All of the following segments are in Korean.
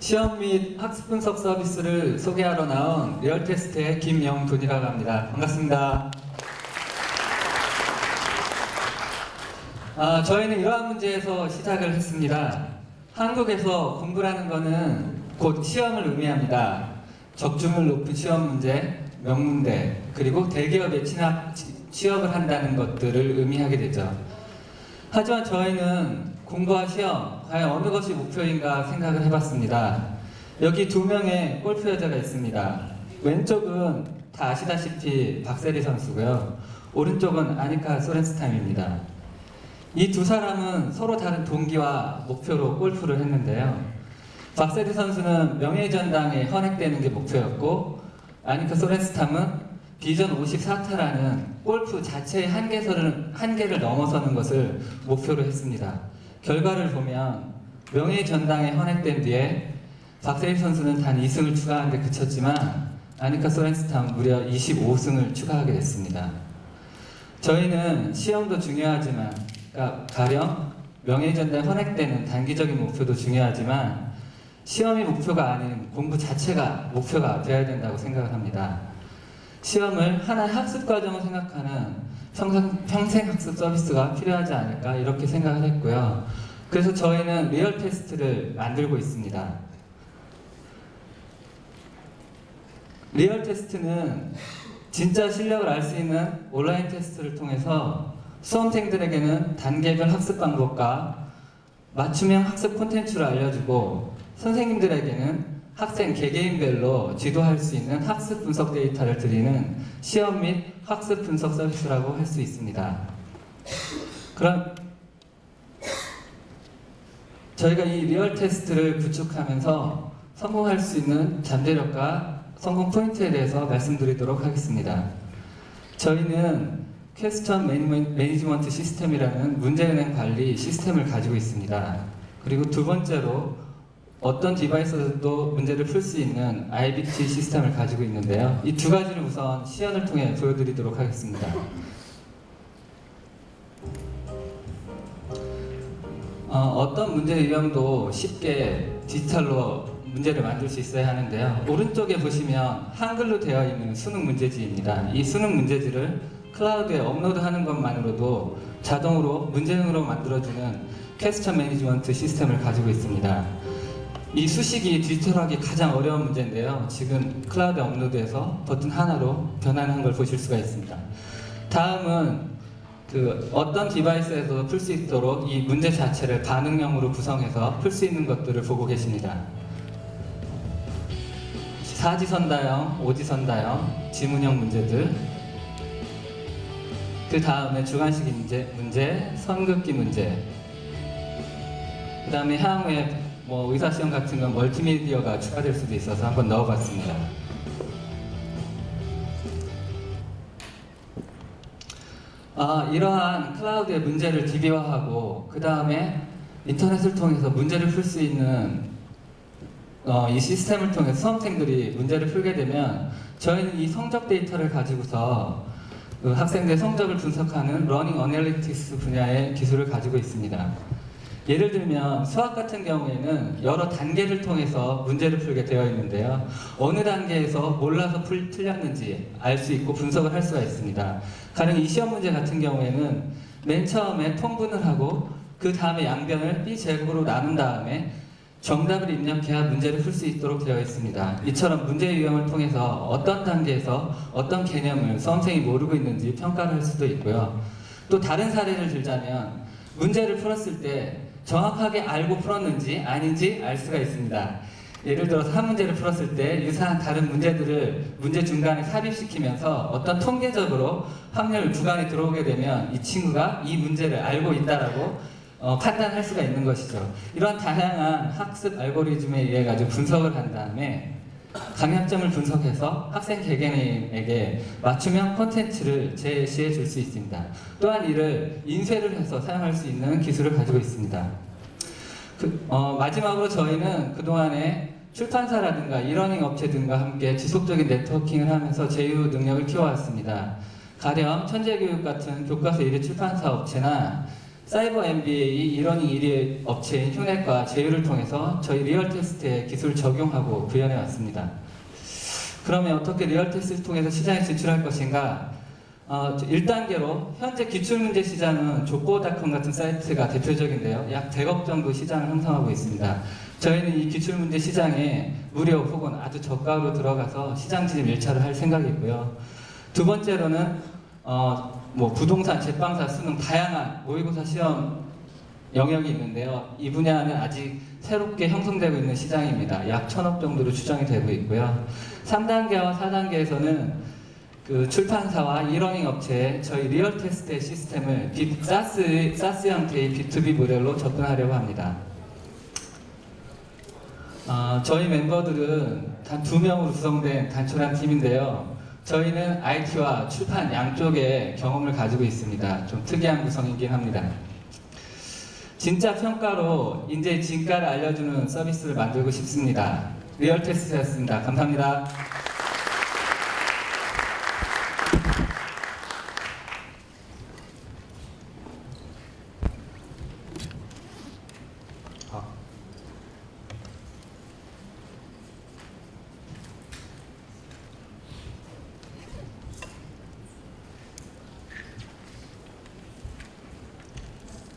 시험 및 학습 분석 서비스를 소개하러 나온 리얼테스트의 김영돈이라고 합니다. 반갑습니다. 저희는 이러한 문제에서 시작을 했습니다. 한국에서 공부라는 것은 곧 시험을 의미합니다. 적중을 높은 시험 문제, 명문대, 그리고 대기업에 취업을 한다는 것들을 의미하게 되죠. 하지만 저희는 공부와 시험, 과연 어느 것이 목표인가 생각을 해봤습니다. 여기 두 명의 골프 여자가 있습니다. 왼쪽은 다 아시다시피 박세리 선수고요. 오른쪽은 아니카 소렌스타임입니다. 이 두 사람은 서로 다른 동기와 목표로 골프를 했는데요. 박세리 선수는 명예전당에 헌액되는 게 목표였고, 아니카 소렌스타임은 비전 54타라는 골프 자체의 한계를 넘어서는 것을 목표로 했습니다. 결과를 보면 명예전당에 헌액된 뒤에 박세리 선수는 단 2승을 추가하는 데 그쳤지만 아니카 소렌스타임은 무려 25승을 추가하게 됐습니다. 저희는 시험도 중요하지만, 가령 명예전당에 헌액되는 단기적인 목표도 중요하지만 시험이 목표가 아닌 공부 자체가 목표가 되어야 된다고 생각을 합니다. 시험을 하나의 학습 과정을 생각하는 평생 학습 서비스가 필요하지 않을까 이렇게 생각을 했고요. 그래서 저희는 리얼 테스트를 만들고 있습니다. 리얼 테스트는 진짜 실력을 알 수 있는 온라인 테스트를 통해서 수험생들에게는 단계별 학습 방법과 맞춤형 학습 콘텐츠를 알려주고, 선생님들에게는 학생 개개인별로 지도할 수 있는 학습 분석 데이터를 드리는 시험 및 학습 분석 서비스라고 할 수 있습니다. 그럼 저희가 이 리얼 테스트를 구축하면서 성공할 수 있는 잠재력과 성공 포인트에 대해서 말씀드리도록 하겠습니다. 저희는 퀘스천 매니지먼트 시스템이라는 문제은행 관리 시스템을 가지고 있습니다. 그리고 두 번째로 어떤 디바이스에서도 문제를 풀 수 있는 IBT 시스템을 가지고 있는데요. 이 두 가지를 우선 시연을 통해 보여드리도록 하겠습니다. 어떤 문제 유형도 쉽게 디지털로 문제를 만들 수 있어야 하는데요. 오른쪽에 보시면 한글로 되어 있는 수능 문제지입니다. 이 수능 문제지를 클라우드에 업로드하는 것만으로도 자동으로 문제형으로 만들어주는 퀘스천 매니지먼트 시스템을 가지고 있습니다. 이 수식이 디지털하기 가장 어려운 문제인데요. 지금 클라우드에 업로드해서 버튼 하나로 변환한 걸 보실 수가 있습니다. 다음은 어떤 디바이스에서도 풀 수 있도록 이 문제 자체를 반응형으로 구성해서 풀 수 있는 것들을 보고 계십니다. 사지선다형, 오지선다형, 지문형 문제들, 그 다음에 주관식 문제, 선긋기 문제, 그 다음에 향후에 의사시험 같은 건 멀티미디어가 추가될 수도 있어서 한번 넣어봤습니다. 이러한 클라우드의 문제를 DB화하고 그 다음에 인터넷을 통해서 문제를 풀 수 있는 이 시스템을 통해서 수험생들이 문제를 풀게 되면 저희는 이 성적 데이터를 가지고서 학생들의 성적을 분석하는 러닝 어널리틱스 분야의 기술을 가지고 있습니다. 예를 들면 수학 같은 경우에는 여러 단계를 통해서 문제를 풀게 되어 있는데요. 어느 단계에서 몰라서 틀렸는지 알 수 있고 분석을 할 수가 있습니다. 가령 이 시험 문제 같은 경우에는 맨 처음에 통분을 하고 그 다음에 양변을 B제곱으로 나눈 다음에 정답을 입력해야 문제를 풀 수 있도록 되어 있습니다. 이처럼 문제 유형을 통해서 어떤 단계에서 어떤 개념을 수험생이 모르고 있는지 평가를 할 수도 있고요. 또 다른 사례를 들자면 문제를 풀었을 때 정확하게 알고 풀었는지 아닌지 알 수가 있습니다. 예를 들어서 한 문제를 풀었을 때 유사한 다른 문제들을 문제 중간에 삽입시키면서 어떤 통계적으로 확률 구간에 들어오게 되면 이 친구가 이 문제를 알고 있다라고 판단할 수가 있는 것이죠. 이러한 다양한 학습 알고리즘에 의해 가지고 분석을 한 다음에 강약점을 분석해서 학생 개개인에게 맞춤형 콘텐츠를 제시해 줄 수 있습니다. 또한 이를 인쇄를 해서 사용할 수 있는 기술을 가지고 있습니다. 마지막으로 저희는 그동안에 출판사라든가 이러닝 업체 등과 함께 지속적인 네트워킹을 하면서 제휴 능력을 키워왔습니다. 가령 천재교육 같은 교과서 1위 출판사 업체나 사이버 MBA 이러닝 1위 업체인 휴넷과 제휴를 통해서 저희 리얼 테스트에 기술 적용하고 구현해 왔습니다. 그러면 어떻게 리얼 테스트를 통해서 시장에 진출할 것인가? 1단계로 현재 기출문제 시장은 족보닷컴 같은 사이트가 대표적인데요. 약 100억 정도 시장을 형성하고 있습니다. 저희는 이 기출문제 시장에 무료 혹은 아주 저가로 들어가서 시장 진입 1차를 할 생각이고요. 두 번째로는 부동산, 제빵사, 수능 다양한 모의고사 시험 영역이 있는데요. 이 분야는 아직 새롭게 형성되고 있는 시장입니다. 약 1000억 정도로 추정이 되고 있고요. 3단계와 4단계에서는 그 출판사와 이러닝 업체에 저희 리얼 테스트 시스템을 사스 형태의 B2B 모델로 접근하려고 합니다. 저희 멤버들은 단 2명으로 구성된 단촐한 팀인데요. 저희는 IT와 출판 양쪽의 경험을 가지고 있습니다. 좀 특이한 구성이긴 합니다. 진짜 평가로 인재의 진가를 알려주는 서비스를 만들고 싶습니다. 리얼 테스트였습니다. 감사합니다.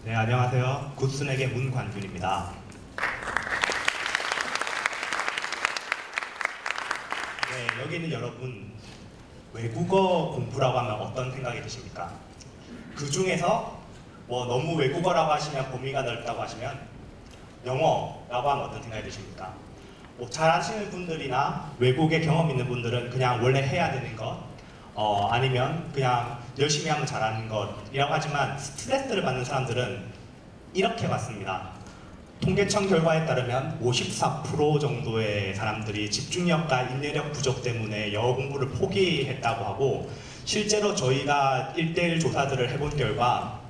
네, 안녕하세요. 굿순에게 문관준입니다. 네, 여기 있는 여러분, 외국어 공부라고 하면 어떤 생각이 드십니까? 그 중에서 너무 외국어라고 하시면 범위가 넓다고 하시면 영어라고 하면 어떤 생각이 드십니까? 잘 아시는 분들이나 외국에 경험 있는 분들은 그냥 원래 해야 되는 것, 아니면 그냥 열심히 하면 잘하는 것이라고 하지만 스트레스를 받는 사람들은 이렇게 받습니다. 통계청 결과에 따르면 54% 정도의 사람들이 집중력과 인내력 부족 때문에 영어 공부를 포기했다고 하고, 실제로 저희가 1:1 조사들을 해본 결과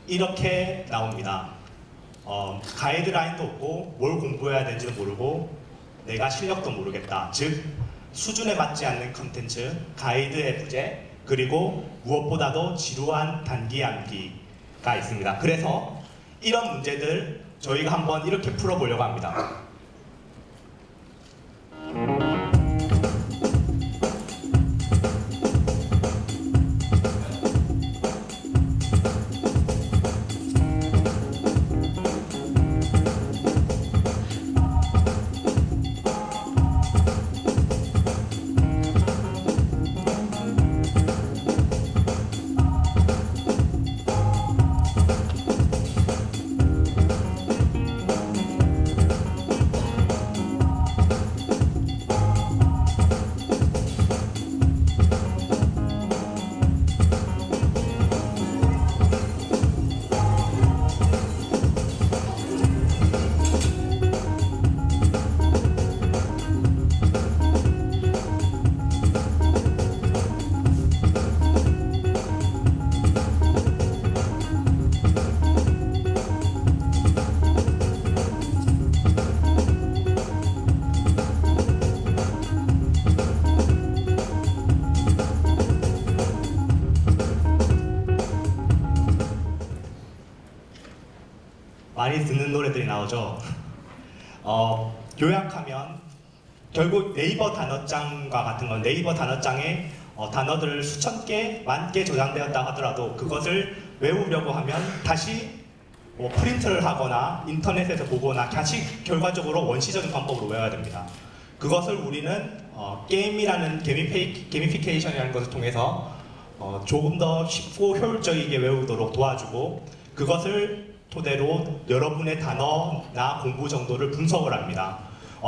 이렇게 나옵니다. 가이드라인도 없고 뭘 공부해야 되는지도 모르고 내가 실력도 모르겠다. 즉 수준에 맞지 않는 컨텐츠, 가이드의 부재, 그리고 무엇보다도 지루한 단기 암기가 있습니다. 그래서 이런 문제들 저희가 한번 이렇게 풀어보려고 합니다. 많이 듣는 노래들이 나오죠. 요약하면 결국 네이버 단어장과 같은 건, 네이버 단어장에 단어들을 수천 개, 만 개 저장되었다 하더라도 그것을 외우려고 하면 다시 프린트를 하거나 인터넷에서 보거나 다시 결과적으로 원시적인 방법으로 외워야 됩니다. 그것을 우리는 게임이라는 게미피케이션이라는 것을 통해서 조금 더 쉽고 효율적이게 외우도록 도와주고, 그것을 토대로 여러분의 단어나 공부 정도를 분석을 합니다.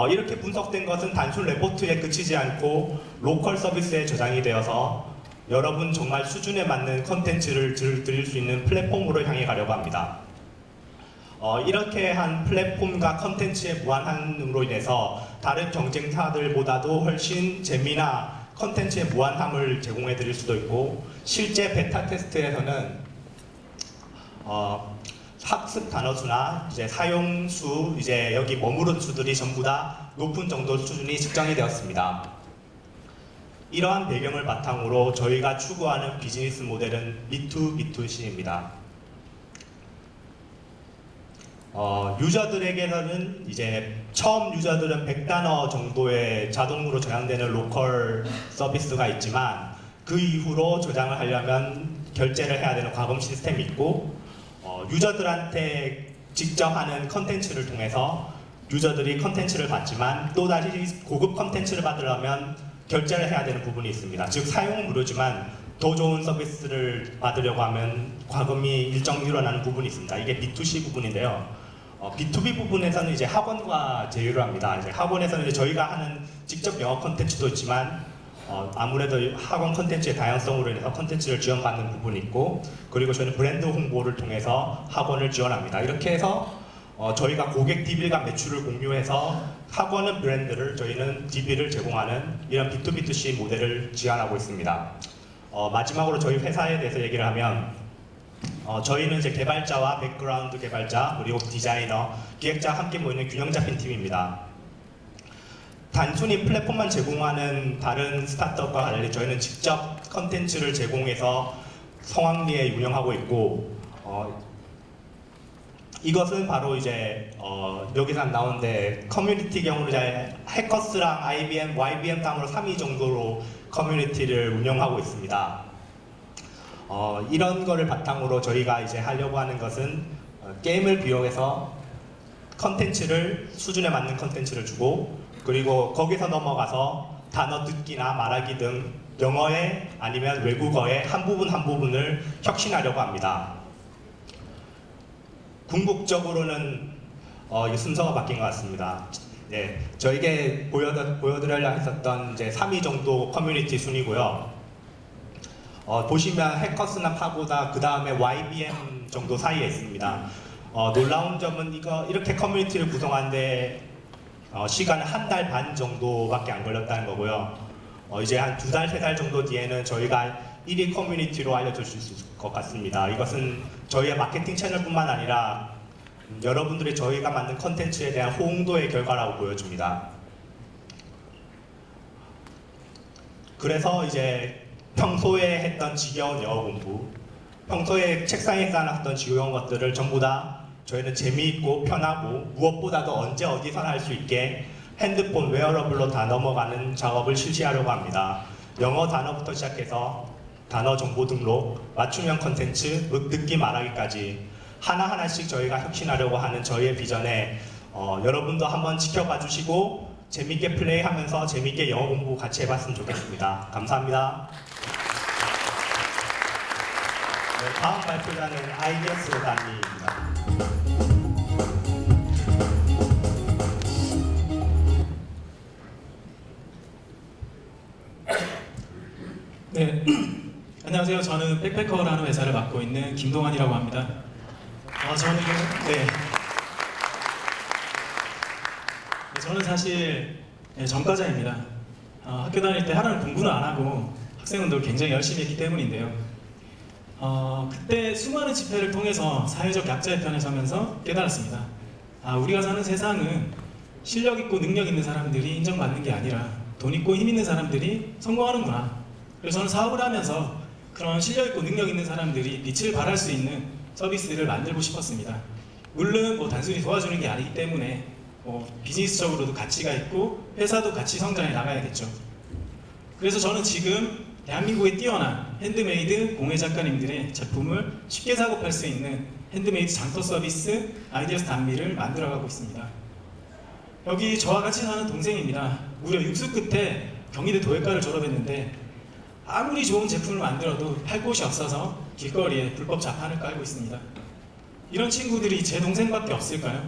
이렇게 분석된 것은 단순 레포트에 그치지 않고 로컬 서비스에 저장이 되어서 여러분 정말 수준에 맞는 컨텐츠를 드릴 수 있는 플랫폼으로 향해 가려고 합니다. 이렇게 한 플랫폼과 컨텐츠의 무한함으로 인해서 다른 경쟁사들보다도 훨씬 재미나 컨텐츠의 무한함을 제공해 드릴 수도 있고, 실제 베타 테스트에서는 학습 단어수나 사용수, 여기 머무른 수들이 전부 다 높은 정도 수준이 측정이 되었습니다. 이러한 배경을 바탕으로 저희가 추구하는 비즈니스 모델은 B2B2C입니다. 유저들에게는 이제 처음 유저들은 100단어 정도의 자동으로 저장되는 로컬 서비스가 있지만 그 이후로 저장을 하려면 결제를 해야 되는 과금 시스템이 있고 유저들한테 직접 하는 컨텐츠를 통해서 유저들이 컨텐츠를 받지만 또다시 고급 컨텐츠를 받으려면 결제를 해야 되는 부분이 있습니다. 즉 사용은 무료지만 더 좋은 서비스를 받으려고 하면 과금이 일정 늘어나는 부분이 있습니다. 이게 B2C 부분인데요. B2B 부분에서는 이제 학원과 제휴를 합니다. 이제 학원에서는 이제 저희가 하는 직접 영어 컨텐츠도 있지만 아무래도 학원 컨텐츠의 다양성으로 인해서 컨텐츠를 지원받는 부분이 있고, 그리고 저희는 브랜드 홍보를 통해서 학원을 지원합니다. 이렇게 해서 저희가 고객 DB 간 매출을 공유해서 학원은 브랜드를, 저희는 DB를 제공하는 이런 B2B2C 모델을 지향하고 있습니다. 마지막으로 저희 회사에 대해서 얘기를 하면 저희는 이제 개발자와 백그라운드 개발자 그리고 디자이너, 기획자 함께 모이는 균형 잡힌 팀입니다. 단순히 플랫폼만 제공하는 다른 스타트업과 달리 저희는 직접 컨텐츠를 제공해서 성황리에 운영하고 있고, 이것은 바로 이제 여기서 나오는데 커뮤니티 경우로 이제 해커스랑 IBM, YBM 땅으로 3위 정도로 커뮤니티를 운영하고 있습니다. 이런 거를 바탕으로 저희가 이제 하려고 하는 것은 게임을 비용해서 컨텐츠를, 수준에 맞는 컨텐츠를 주고, 그리고 거기서 넘어가서 단어 듣기나 말하기 등 영어의 아니면 외국어의 한 부분 한 부분을 혁신하려고 합니다. 궁극적으로는 이 순서가 바뀐 것 같습니다. 네, 저에게 보여드리려 했었던 이제 3위 정도 커뮤니티 순이고요. 보시면 해커스나 파고다, 그 다음에 YBM 정도 사이에 있습니다. 놀라운 점은 이렇게 커뮤니티를 구성하는데 시간은 한 달 반 정도밖에 안 걸렸다는 거고요. 이제 한 2달, 3달 정도 뒤에는 저희가 1위 커뮤니티로 알려줄 수 있을 것 같습니다. 이것은 저희의 마케팅 채널뿐만 아니라 여러분들이 저희가 만든 컨텐츠에 대한 호응도의 결과라고 보여집니다. 그래서 이제 평소에 했던 지겨운 영어 공부, 평소에 책상에 쌓아놨던 지겨운 것들을 전부 다 저희는 재미있고 편하고 무엇보다도 언제 어디서나 할 수 있게 핸드폰, 웨어러블로 다 넘어가는 작업을 실시하려고 합니다. 영어 단어부터 시작해서 단어 정보 등록, 맞춤형 컨텐츠, 듣기 말하기까지 하나하나씩 저희가 혁신하려고 하는 저희의 비전에 여러분도 한번 지켜봐 주시고 재밌게 플레이하면서 재밌게 영어 공부 같이 해봤으면 좋겠습니다. 감사합니다. 네, 다음 발표자는 아이디어스 단위입니다. 네, 안녕하세요. 저는 백패커라는 회사를 맡고 있는 김동환이라고 합니다. 저는 사실 전과자입니다. 학교 다닐 때 하라는 공부는 안 하고 학생운동을 굉장히 열심히 했기 때문인데요. 그때 수많은 집회를 통해서 사회적 약자의 편에 서면서 깨달았습니다. 우리가 사는 세상은 실력 있고 능력 있는 사람들이 인정받는 게 아니라 돈 있고 힘 있는 사람들이 성공하는구나. 그래서 저는 사업을 하면서 그런 실력 있고 능력 있는 사람들이 빛을 발할 수 있는 서비스를 만들고 싶었습니다. 물론 단순히 도와주는 게 아니기 때문에 비즈니스적으로도 가치가 있고 회사도 같이 성장해 나가야겠죠. 그래서 저는 지금 대한민국에 뛰어난 핸드메이드 공예 작가님들의 제품을 쉽게 작업할 수 있는 핸드메이드 장터 서비스 아이디어스 단미를 만들어가고 있습니다. 여기 저와 같이 사는 동생입니다. 무려 육수 끝에 경희대 도예과를 졸업했는데 아무리 좋은 제품을 만들어도 팔 곳이 없어서 길거리에 불법 자판을 깔고 있습니다. 이런 친구들이 제 동생밖에 없을까요?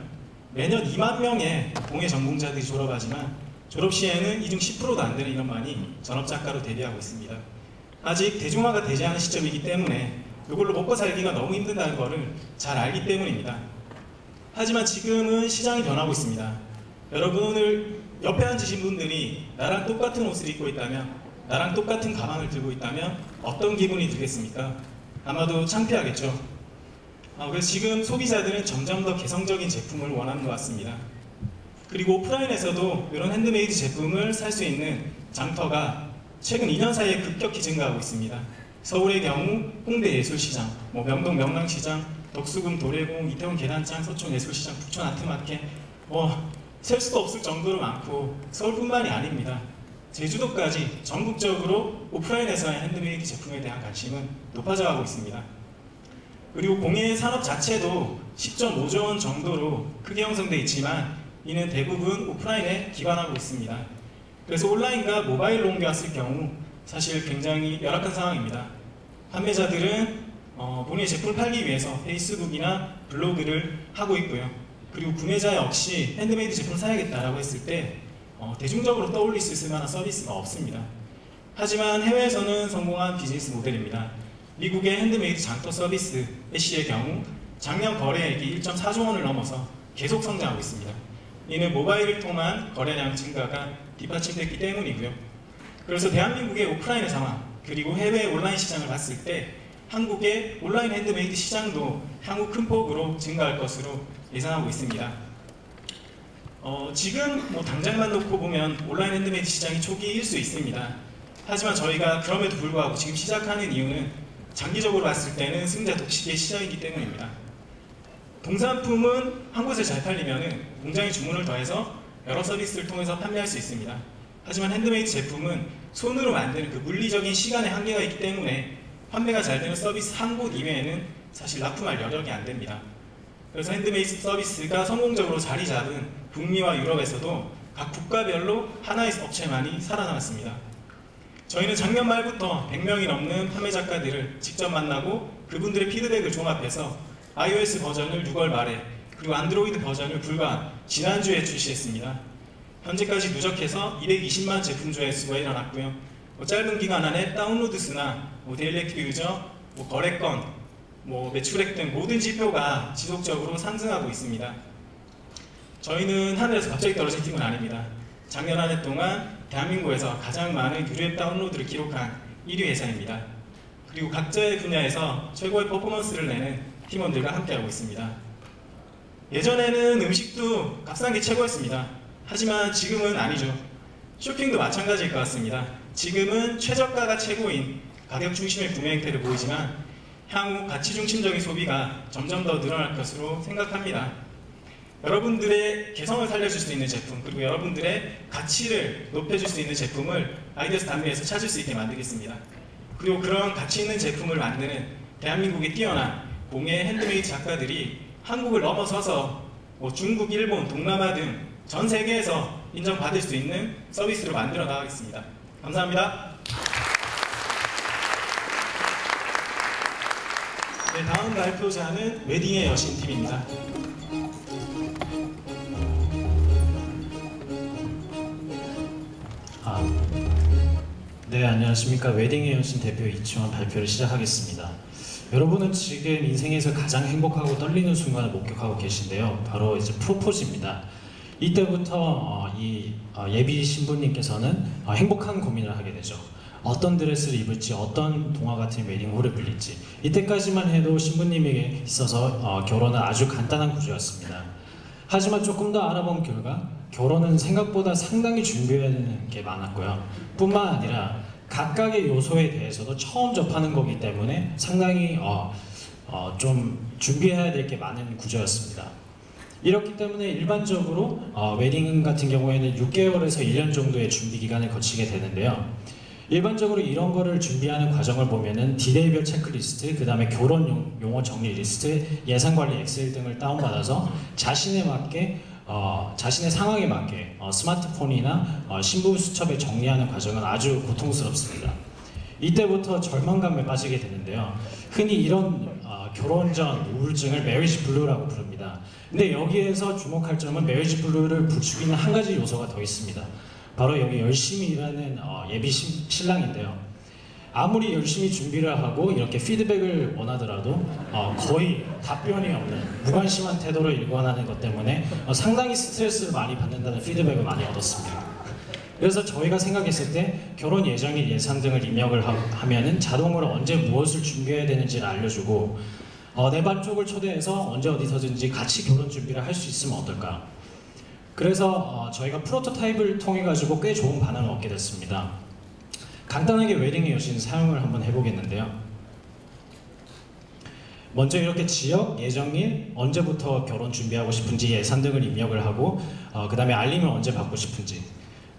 매년 2만 명의 공예 전공자들이 졸업하지만 졸업 시에는 이 중 10%도 안 되는 인원만이 전업작가로 데뷔하고 있습니다. 아직 대중화가 되지 않은 시점이기 때문에 이걸로 먹고 살기가 너무 힘든다는 것을 잘 알기 때문입니다. 하지만 지금은 시장이 변하고 있습니다. 여러분 오늘 옆에 앉으신 분들이 나랑 똑같은 옷을 입고 있다면, 나랑 똑같은 가방을 들고 있다면 어떤 기분이 들겠습니까? 아마도 창피하겠죠. 그래서 지금 소비자들은 점점 더 개성적인 제품을 원하는 것 같습니다. 그리고 오프라인에서도 이런 핸드메이드 제품을 살 수 있는 장터가 최근 2년 사이에 급격히 증가하고 있습니다. 서울의 경우 홍대 예술시장, 명동 명랑시장, 덕수궁, 도래궁, 이태원 계단장, 서촌 예술시장, 북촌 아트마켓 셀 수도 없을 정도로 많고 서울뿐만이 아닙니다. 제주도까지 전국적으로 오프라인에서의 핸드메이드 제품에 대한 관심은 높아져가고 있습니다. 그리고 공예 산업 자체도 10.5조 원 정도로 크게 형성되어 있지만 이는 대부분 오프라인에 기반하고 있습니다. 그래서 온라인과 모바일로 옮겨왔을 경우 사실 굉장히 열악한 상황입니다. 판매자들은 본인의 제품을 팔기 위해서 페이스북이나 블로그를 하고 있고요. 그리고 구매자 역시 핸드메이드 제품을 사야겠다라고 했을 때 대중적으로 떠올릴 수 있을 만한 서비스가 없습니다. 하지만 해외에서는 성공한 비즈니스 모델입니다. 미국의 핸드메이드 장터 서비스 애쉬의 경우 작년 거래액이 1.4조 원을 넘어서 계속 성장하고 있습니다. 이는 모바일을 통한 거래량 증가가 뒷받침됐기 때문이고요. 그래서 대한민국의 오프라인의 상황 그리고 해외 온라인 시장을 봤을 때 한국의 온라인 핸드메이드 시장도 향후 큰 폭으로 증가할 것으로 예상하고 있습니다. 지금 당장만 놓고 보면 온라인 핸드메이드 시장이 초기일 수 있습니다. 하지만 저희가 그럼에도 불구하고 지금 시작하는 이유는 장기적으로 봤을 때는 승자 독식의 시장이기 때문입니다. 동산품은 한 곳에 잘 팔리면 공장이 주문을 더해서 여러 서비스를 통해서 판매할 수 있습니다. 하지만 핸드메이드 제품은 손으로 만드는 그 물리적인 시간의 한계가 있기 때문에 판매가 잘 되는 서비스 한 곳 이외에는 사실 납품할 여력이 안 됩니다. 그래서 핸드메이드 서비스가 성공적으로 자리 잡은 북미와 유럽에서도 각 국가별로 하나의 업체만이 살아남았습니다. 저희는 작년 말부터 100명이 넘는 판매 작가들을 직접 만나고 그분들의 피드백을 종합해서 iOS 버전을 6월 말에 그리고 안드로이드 버전을 불과 지난주에 출시했습니다. 현재까지 누적해서 220만 제품 조회수가 일어났고요. 짧은 기간 안에 다운로드 수나 데일리 액티브 유저, 거래건, 매출액 등 모든 지표가 지속적으로 상승하고 있습니다. 저희는 하늘에서 갑자기 떨어진 팀은 아닙니다. 작년 한 해 동안 대한민국에서 가장 많은 유료앱 다운로드를 기록한 1위 회사입니다. 그리고 각자의 분야에서 최고의 퍼포먼스를 내는 팀원들과 함께하고 있습니다. 예전에는 음식도 값싼 게 최고였습니다. 하지만 지금은 아니죠. 쇼핑도 마찬가지일 것 같습니다. 지금은 최저가가 최고인 가격 중심의 구매 행태를 보이지만 향후 가치 중심적인 소비가 점점 더 늘어날 것으로 생각합니다. 여러분들의 개성을 살려줄 수 있는 제품 그리고 여러분들의 가치를 높여줄 수 있는 제품을 아이디어스 단위에서 찾을 수 있게 만들겠습니다. 그리고 그런 가치 있는 제품을 만드는 대한민국의 뛰어난 공예 핸드메이드 작가들이 한국을 넘어서서 중국, 일본, 동남아 등 전 세계에서 인정받을 수 있는 서비스로 만들어 나가겠습니다. 감사합니다. 네, 다음 발표자는 웨딩의 여신팀입니다. 네, 안녕하십니까. 웨딩의 여신 대표 이치원 발표를 시작하겠습니다. 여러분은 지금 인생에서 가장 행복하고 떨리는 순간을 목격하고 계신데요. 바로 이제 프로포즈입니다. 이때부터 예비 신부님께서는 행복한 고민을 하게 되죠. 어떤 드레스를 입을지, 어떤 동화 같은 웨딩홀을 빌릴지. 이때까지만 해도 신부님에게 있어서 결혼은 아주 간단한 구조였습니다. 하지만 조금 더 알아본 결과 결혼은 생각보다 상당히 준비해야 되는 게 많았고요. 뿐만 아니라 각각의 요소에 대해서도 처음 접하는 거기 때문에 상당히 좀 준비해야 될 게 많은 구조였습니다. 이렇기 때문에 일반적으로 웨딩 같은 경우에는 6개월에서 1년 정도의 준비 기간을 거치게 되는데요. 일반적으로 이런 거를 준비하는 과정을 보면은 디데이별 체크리스트, 그 다음에 결혼 용어 정리 리스트, 예산관리 엑셀 등을 다운받아서 자신에 맞게 자신의 상황에 맞게 스마트폰이나 신부 수첩에 정리하는 과정은 아주 고통스럽습니다. 이때부터 절망감에 빠지게 되는데요. 흔히 이런 결혼 전 우울증을 메리지 블루라고 부릅니다. 근데 여기에서 주목할 점은 메리지 블루를 부추기는 한 가지 요소가 더 있습니다. 바로 여기 열심히 일하는 예비 신랑인데요. 아무리 열심히 준비를 하고 이렇게 피드백을 원하더라도 거의 답변이 없는 무관심한 태도를 일관하는 것 때문에 상당히 스트레스를 많이 받는다는 피드백을 많이 얻었습니다. 그래서 저희가 생각했을 때 결혼 예정일, 예산 등을 입력을 하면은 자동으로 언제 무엇을 준비해야 되는지를 알려주고 내 반 쪽을 초대해서 언제 어디서든지 같이 결혼 준비를 할 수 있으면 어떨까. 그래서 저희가 프로토타입을 통해 가지고 꽤 좋은 반응을 얻게 됐습니다. 간단하게 웨딩의 여신 사용을 한번 해보겠는데요. 먼저 이렇게 지역, 예정일, 언제부터 결혼 준비하고 싶은지 예산 등을 입력을 하고 그 다음에 알림을 언제 받고 싶은지,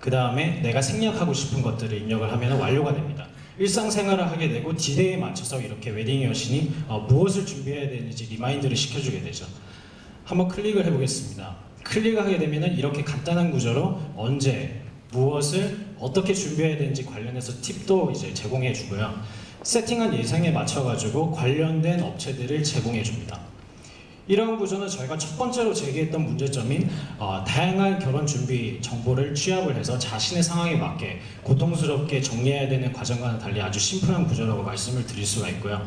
그 다음에 내가 생략하고 싶은 것들을 입력을 하면 완료가 됩니다. 일상생활을 하게 되고 디데이에 맞춰서 이렇게 웨딩 여신이 무엇을 준비해야 되는지 리마인드를 시켜주게 되죠. 한번 클릭을 해보겠습니다. 클릭을 하게 되면 이렇게 간단한 구조로 언제, 무엇을 어떻게 준비해야 되는지 관련해서 팁도 이제 제공해 주고요. 세팅한 예상에 맞춰가지고 관련된 업체들을 제공해 줍니다. 이런 구조는 저희가 첫 번째로 제기했던 문제점인 다양한 결혼 준비 정보를 취합을 해서 자신의 상황에 맞게 고통스럽게 정리해야 되는 과정과는 달리 아주 심플한 구조라고 말씀을 드릴 수가 있고요.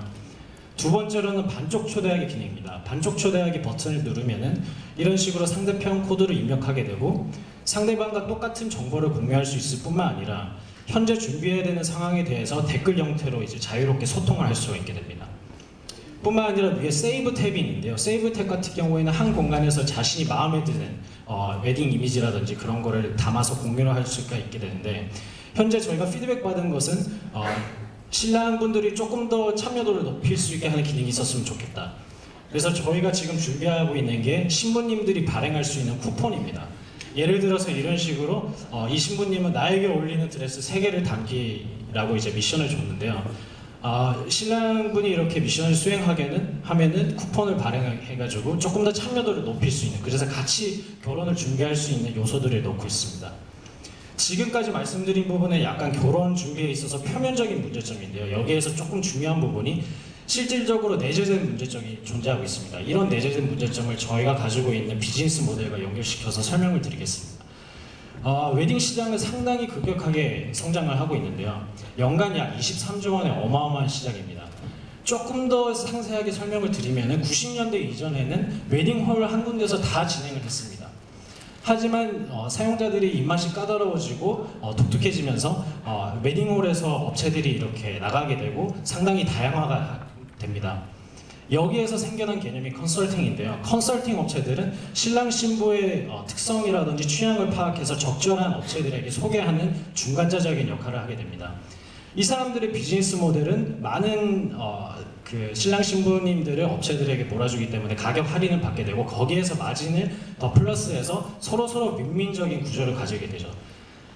두 번째로는 반쪽 초대하기 기능입니다. 반쪽 초대하기 버튼을 누르면은 이런 식으로 상대편 코드를 입력하게 되고 상대방과 똑같은 정보를 공유할 수 있을 뿐만 아니라 현재 준비해야 되는 상황에 대해서 댓글 형태로 이제 자유롭게 소통을 할 수가 있게 됩니다. 뿐만 아니라 위에 세이브 탭이 있는데요. 세이브 탭 같은 경우에는 한 공간에서 자신이 마음에 드는 웨딩 이미지라든지 그런 거를 담아서 공유를 할 수가 있게 되는데, 현재 저희가 피드백 받은 것은 신랑분들이 조금 더 참여도를 높일 수 있게 하는 기능이 있었으면 좋겠다. 그래서 저희가 지금 준비하고 있는 게 신부님들이 발행할 수 있는 쿠폰입니다. 예를 들어서 이런 식으로 이 신부님은 나에게 어울리는 드레스 3개를 담기라고 이제 미션을 줬는데요. 신랑분이 이렇게 미션을 하면은 쿠폰을 발행해가지고 조금 더 참여도를 높일 수 있는, 그래서 같이 결혼을 준비할 수 있는 요소들을 넣고 있습니다. 지금까지 말씀드린 부분은 약간 결혼 준비에 있어서 표면적인 문제점인데요. 여기에서 조금 중요한 부분이 실질적으로 내재된 문제점이 존재하고 있습니다. 이런 내재된 문제점을 저희가 가지고 있는 비즈니스 모델과 연결시켜서 설명을 드리겠습니다. 웨딩 시장은 상당히 급격하게 성장을 하고 있는데요. 연간 약 23조 원의 어마어마한 시장입니다. 조금 더 상세하게 설명을 드리면 90년대 이전에는 웨딩홀을 한 군데서 다 진행을 했습니다. 하지만 사용자들이 입맛이 까다로워지고 독특해지면서 웨딩홀에서 업체들이 이렇게 나가게 되고 상당히 다양화가 됩니다. 여기에서 생겨난 개념이 컨설팅인데요. 컨설팅 업체들은 신랑 신부의 특성이라든지 취향을 파악해서 적절한 업체들에게 소개하는 중간자적인 역할을 하게 됩니다. 이 사람들의 비즈니스 모델은 많은 그 신랑 신부님들을 업체들에게 몰아주기 때문에 가격 할인을 받게 되고 거기에서 마진을 더 플러스해서 서로 윈윈적인 구조를 가지게 되죠.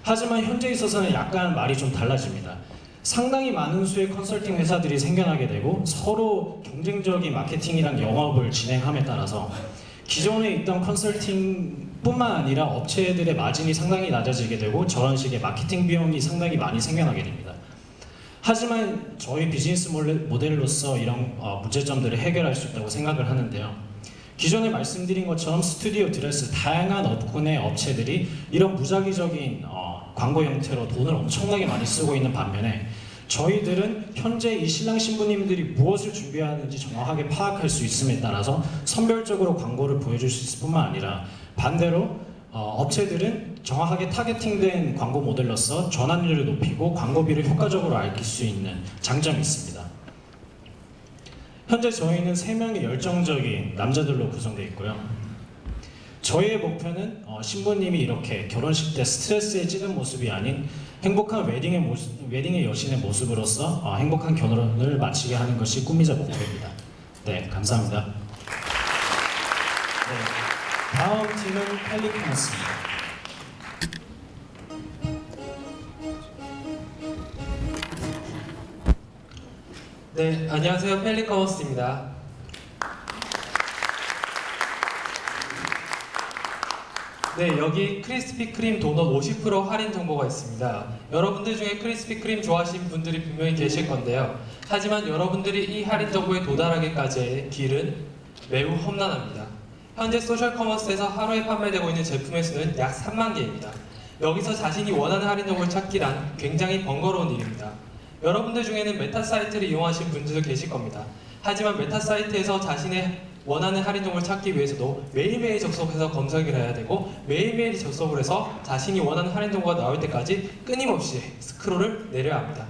하지만 현재 있어서는 약간 말이 좀 달라집니다. 상당히 많은 수의 컨설팅 회사들이 생겨나게 되고 서로 경쟁적인 마케팅이랑 영업을 진행함에 따라서 기존에 있던 컨설팅뿐만 아니라 업체들의 마진이 상당히 낮아지게 되고 저런 식의 마케팅 비용이 상당히 많이 생겨나게 됩니다. 하지만 저희 비즈니스 모델로서 이런 문제점들을 해결할 수 있다고 생각을 하는데요. 기존에 말씀드린 것처럼 스튜디오 드레스 다양한 업군의 업체들이 이런 무작위적인 광고 형태로 돈을 엄청나게 많이 쓰고 있는 반면에 저희들은 현재 이 신랑 신부님들이 무엇을 준비하는지 정확하게 파악할 수 있음에 따라서 선별적으로 광고를 보여줄 수 있을 뿐만 아니라 반대로 업체들은 정확하게 타겟팅된 광고 모델로서 전환율을 높이고 광고비를 효과적으로 아낄 수 있는 장점이 있습니다. 현재 저희는 3명의 열정적인 남자들로 구성되어 있고요. 저희의 목표는 신부님이 이렇게 결혼식 때 스트레스에 찌든 모습이 아닌 행복한 웨딩의 여신의 모습으로서 행복한 결혼을 마치게 하는 것이 꿈이자 목표입니다. 네, 감사합니다. 네, 다음 팀은 펠리컨스입니다. 네, 안녕하세요. 펠리커머스입니다. 네, 여기 크리스피 크림 도넛 50% 할인 정보가 있습니다. 여러분들 중에 크리스피 크림 좋아하시는 분들이 분명히 계실 건데요. 하지만 여러분들이 이 할인 정보에 도달하기까지의 길은 매우 험난합니다. 현재 소셜 커머스에서 하루에 판매되고 있는 제품의 수는 약 3만 개입니다. 여기서 자신이 원하는 할인 정보를 찾기란 굉장히 번거로운 일입니다. 여러분들 중에는 메타 사이트를 이용하시는 분들도 계실 겁니다. 하지만 메타 사이트에서 자신의 원하는 할인 정보를 찾기 위해서도 매일매일 접속해서 검색을 해야 되고 매일매일 접속을 해서 자신이 원하는 할인 정보가 나올 때까지 끊임없이 스크롤을 내려야 합니다.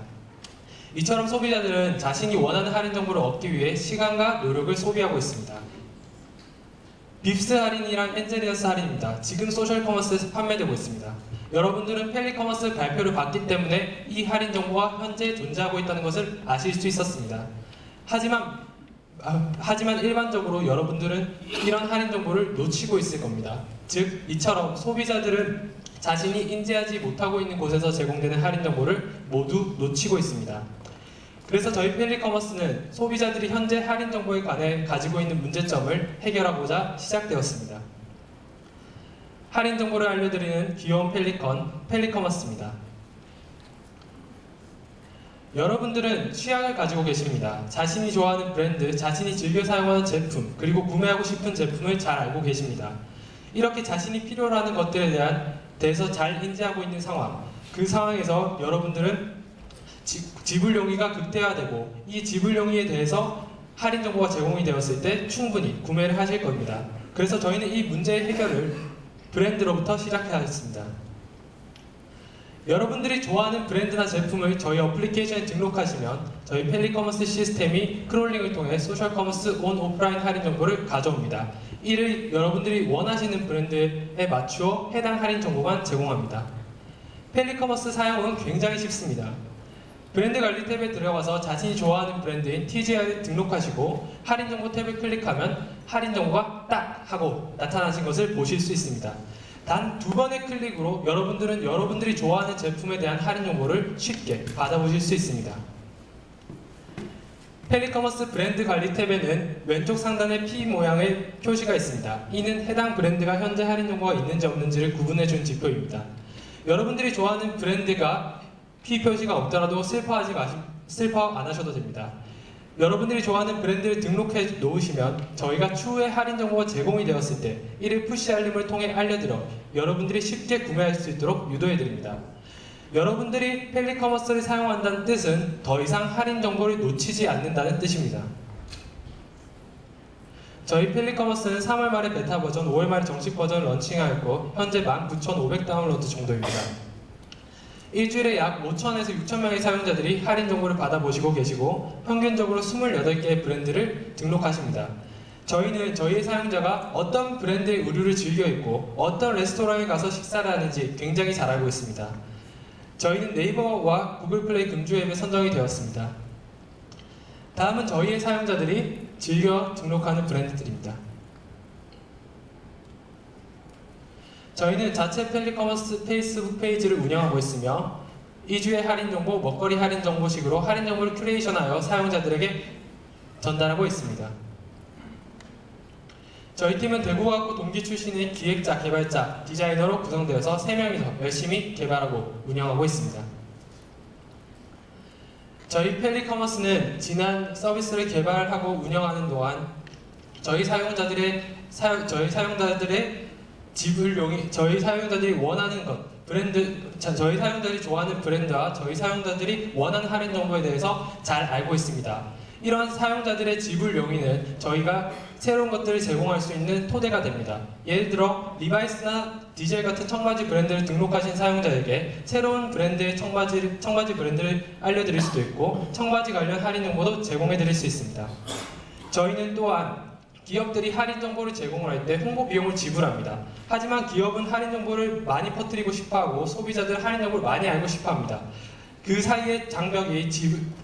이처럼 소비자들은 자신이 원하는 할인 정보를 얻기 위해 시간과 노력을 소비하고 있습니다. 빕스 할인이랑 엔젤리너스 할인입니다. 지금 소셜 커머스에서 판매되고 있습니다. 여러분들은 펠리커머스 발표를 봤기 때문에 이 할인 정보가 현재 존재하고 있다는 것을 아실 수 있었습니다. 하지만 하지만 일반적으로 여러분들은 이런 할인 정보를 놓치고 있을 겁니다. 즉 이처럼 소비자들은 자신이 인지하지 못하고 있는 곳에서 제공되는 할인 정보를 모두 놓치고 있습니다. 그래서 저희 펠리커머스는 소비자들이 현재 할인 정보에 관해 가지고 있는 문제점을 해결하고자 시작되었습니다. 할인 정보를 알려드리는 귀여운 펠리커머스입니다. 여러분들은 취향을 가지고 계십니다. 자신이 좋아하는 브랜드, 자신이 즐겨 사용하는 제품, 그리고 구매하고 싶은 제품을 잘 알고 계십니다. 이렇게 자신이 필요로 하는 것들에 대해서 잘 인지하고 있는 상황, 그 상황에서 여러분들은 지불 용의가 극대화되고 이 지불 용의에 대해서 할인 정보가 제공이 되었을 때 충분히 구매를 하실 겁니다. 그래서 저희는 이 문제의 해결을 브랜드로부터 시작하였습니다. 여러분들이 좋아하는 브랜드나 제품을 저희 어플리케이션에 등록하시면 저희 펠리커머스 시스템이 크롤링을 통해 소셜 커머스 온 오프라인 할인 정보를 가져옵니다. 이를 여러분들이 원하시는 브랜드에 맞추어 해당 할인 정보만 제공합니다. 펠리커머스 사용은 굉장히 쉽습니다. 브랜드 관리 탭에 들어가서 자신이 좋아하는 브랜드인 TGI를 등록하시고 할인 정보 탭을 클릭하면 할인 정보가 딱 하고 나타나신 것을 보실 수 있습니다. 단 2번의 클릭으로 여러분들은 여러분들이 좋아하는 제품에 대한 할인 정보를 쉽게 받아보실 수 있습니다. 펠리커머스 브랜드 관리 탭에는 왼쪽 상단에 P 모양의 표시가 있습니다. 이는 해당 브랜드가 현재 할인 정보가 있는지 없는지를 구분해준 지표입니다. 여러분들이 좋아하는 브랜드가 P 표시가 없더라도 슬퍼 안 하셔도 됩니다. 여러분들이 좋아하는 브랜드를 등록해 놓으시면 저희가 추후에 할인 정보가 제공이 되었을 때 이를 푸시 알림을 통해 알려드려 여러분들이 쉽게 구매할 수 있도록 유도해 드립니다. 여러분들이 펠리커머스를 사용한다는 뜻은 더 이상 할인 정보를 놓치지 않는다는 뜻입니다. 저희 펠리커머스는 3월 말에 베타 버전, 5월 말에 정식 버전을 런칭하였고 현재 19,500 다운로드 정도입니다. 일주일에 약 5,000에서 6,000명의 사용자들이 할인 정보를 받아보시고 계시고 평균적으로 28개의 브랜드를 등록하십니다. 저희는 저희의 사용자가 어떤 브랜드의 의류를 즐겨 입고 어떤 레스토랑에 가서 식사를 하는지 굉장히 잘 알고 있습니다. 저희는 네이버와 구글 플레이 금주 앱에 선정이 되었습니다. 다음은 저희의 사용자들이 즐겨 등록하는 브랜드들입니다. 저희는 자체 펠리커머스 페이스북 페이지를 운영하고 있으며 2주의 할인 정보, 먹거리 할인 정보식으로 할인 정보를 큐레이션하여 사용자들에게 전달하고 있습니다. 저희 팀은 대구과학고 동기 출신의 기획자, 개발자, 디자이너로 구성되어서 3명이서 열심히 개발하고 운영하고 있습니다. 저희 펠리커머스는 지난 서비스를 개발하고 운영하는 동안 저희 사용자들의 지불용이 저희 사용자들이 원하는 것, 저희 사용자들이 좋아하는 브랜드와 저희 사용자들이 원하는 할인 정보에 대해서 잘 알고 있습니다. 이런 사용자들의 지불 용의는 저희가 새로운 것들을 제공할 수 있는 토대가 됩니다. 예를 들어 리바이스나 디젤 같은 청바지 브랜드를 등록하신 사용자에게 새로운 브랜드의 청바지 브랜드를 알려드릴 수도 있고 청바지 관련 할인 정보도 제공해드릴 수 있습니다. 저희는 또한 기업들이 할인 정보를 제공을 할 때 홍보 비용을 지불합니다. 하지만 기업은 할인 정보를 많이 퍼뜨리고 싶어하고 소비자들은 할인 정보를 많이 알고 싶어합니다. 그 사이의 장벽이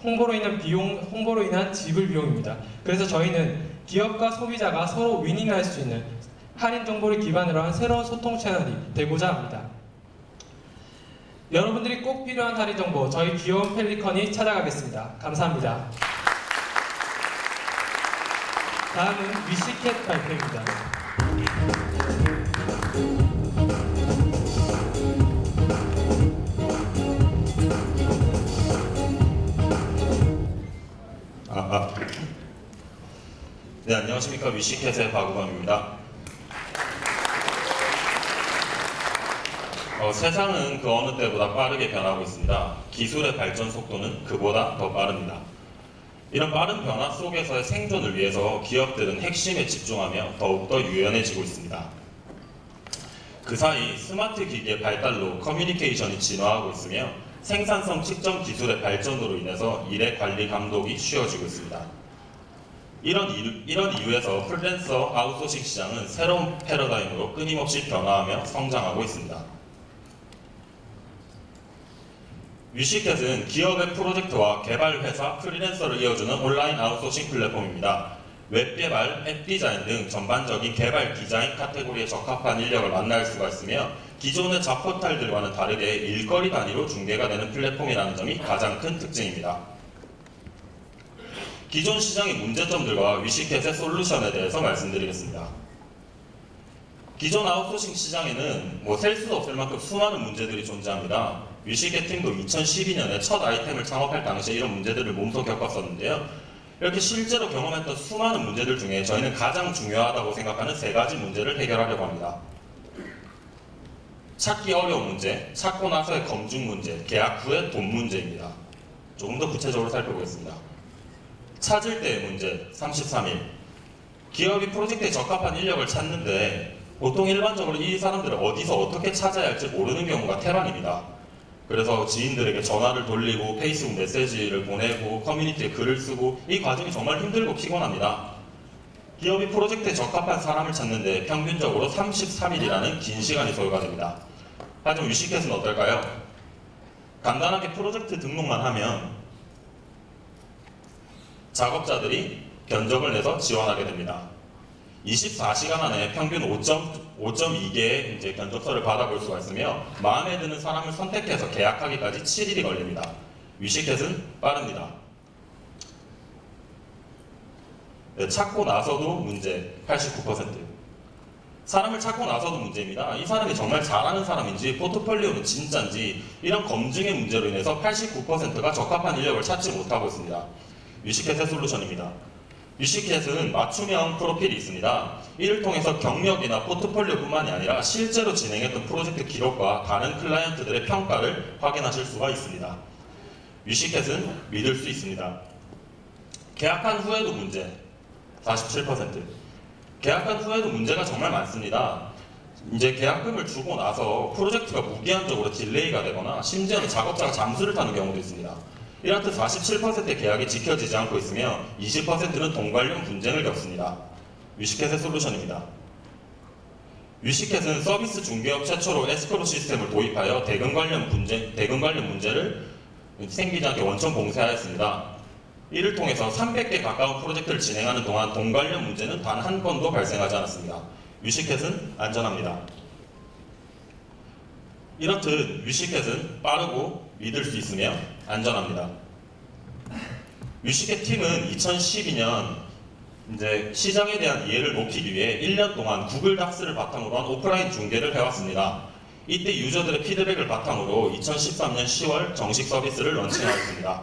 홍보로 인한 지불 비용입니다. 그래서 저희는 기업과 소비자가 서로 윈윈할 수 있는 할인 정보를 기반으로 한 새로운 소통 채널이 되고자 합니다. 여러분들이 꼭 필요한 할인 정보, 저희 귀여운 펠리컨이 찾아가겠습니다. 감사합니다. 다음은 위시캣 발표입니다. 네, 안녕하십니까. 위시캣의 박우광입니다. 세상은 그 어느 때보다 빠르게 변하고 있습니다. 기술의 발전 속도는 그보다 더 빠릅니다. 이런 빠른 변화 속에서의 생존을 위해서 기업들은 핵심에 집중하며 더욱더 유연해지고 있습니다. 그 사이 스마트 기기의 발달로 커뮤니케이션이 진화하고 있으며 생산성 측정 기술의 발전으로 인해서 일의 관리 감독이 쉬워지고 있습니다. 이런 이유에서 프리랜서 아웃소싱 시장은 새로운 패러다임으로 끊임없이 변화하며 성장하고 있습니다. 위시캣은 기업의 프로젝트와 개발 회사, 프리랜서를 이어주는 온라인 아웃소싱 플랫폼입니다. 웹 개발, 앱 디자인 등 전반적인 개발 디자인 카테고리에 적합한 인력을 만날 수가 있으며 기존의 잡포탈들과는 다르게 일거리 단위로 중개가 되는 플랫폼이라는 점이 가장 큰 특징입니다. 기존 시장의 문제점들과 위시캣의 솔루션에 대해서 말씀드리겠습니다. 기존 아웃소싱 시장에는 셀 수도 없을 만큼 수많은 문제들이 존재합니다. 위시캣 팀도 2012년에 첫 아이템을 창업할 당시에 이런 문제들을 몸소 겪었었는데요. 이렇게 실제로 경험했던 수많은 문제들 중에 저희는 가장 중요하다고 생각하는 3가지 문제를 해결하려고 합니다. 찾기 어려운 문제, 찾고 나서의 검증 문제, 계약 후의 돈 문제입니다. 조금 더 구체적으로 살펴보겠습니다. 찾을 때의 문제, 33일. 기업이 프로젝트에 적합한 인력을 찾는데 보통 일반적으로 이 사람들을 어디서 어떻게 찾아야 할지 모르는 경우가 태반입니다. 그래서 지인들에게 전화를 돌리고 페이스북 메시지를 보내고 커뮤니티에 글을 쓰고 이 과정이 정말 힘들고 피곤합니다. 기업이 프로젝트에 적합한 사람을 찾는데 평균적으로 33일이라는 긴 시간이 소요가 됩니다. 하지만 위시캣은 어떨까요? 간단하게 프로젝트 등록만 하면 작업자들이 견적을 내서 지원하게 됩니다. 24시간 안에 평균 5.2개의 이제 견적서를 받아볼 수가 있으며 마음에 드는 사람을 선택해서 계약하기까지 7일이 걸립니다. 위시캣은 빠릅니다. 네, 찾고 나서도 문제 89%. 사람을 찾고 나서도 문제입니다. 이 사람이 정말 잘하는 사람인지 포트폴리오는 진짜인지 이런 검증의 문제로 인해서 89%가 적합한 인력을 찾지 못하고 있습니다. 위시캣의 솔루션입니다. 위시캣은 맞춤형 프로필이 있습니다. 이를 통해서 경력이나 포트폴리오뿐만이 아니라 실제로 진행했던 프로젝트 기록과 다른 클라이언트들의 평가를 확인하실 수가 있습니다. 위시캣은 믿을 수 있습니다. 계약한 후에도 문제 47%. 계약한 후에도 문제가 정말 많습니다. 이제 계약금을 주고 나서 프로젝트가 무기한적으로 딜레이가 되거나 심지어는 작업자가 잠수를 타는 경우도 있습니다. 이렇듯 47%의 계약이 지켜지지 않고 있으며 20%는 돈 관련 분쟁을 겪습니다. 위시캣의 솔루션입니다. 위시캣은 서비스 중개업 최초로 에스크로 시스템을 도입하여 대금 관련 문제를 생기지 않게 원천 봉쇄하였습니다. 이를 통해서 300개 가까운 프로젝트를 진행하는 동안 돈 관련 문제는 단 한 건도 발생하지 않았습니다. 위시캣은 안전합니다. 이렇듯 위시캣은 빠르고 믿을 수 있으며 안전합니다. 위시캣 팀은 2012년 이제 시장에 대한 이해를 높이기 위해 1년 동안 구글 닥스를 바탕으로 한 오프라인 중계를 해왔습니다. 이때 유저들의 피드백을 바탕으로 2013년 10월 정식 서비스를 런칭하였습니다.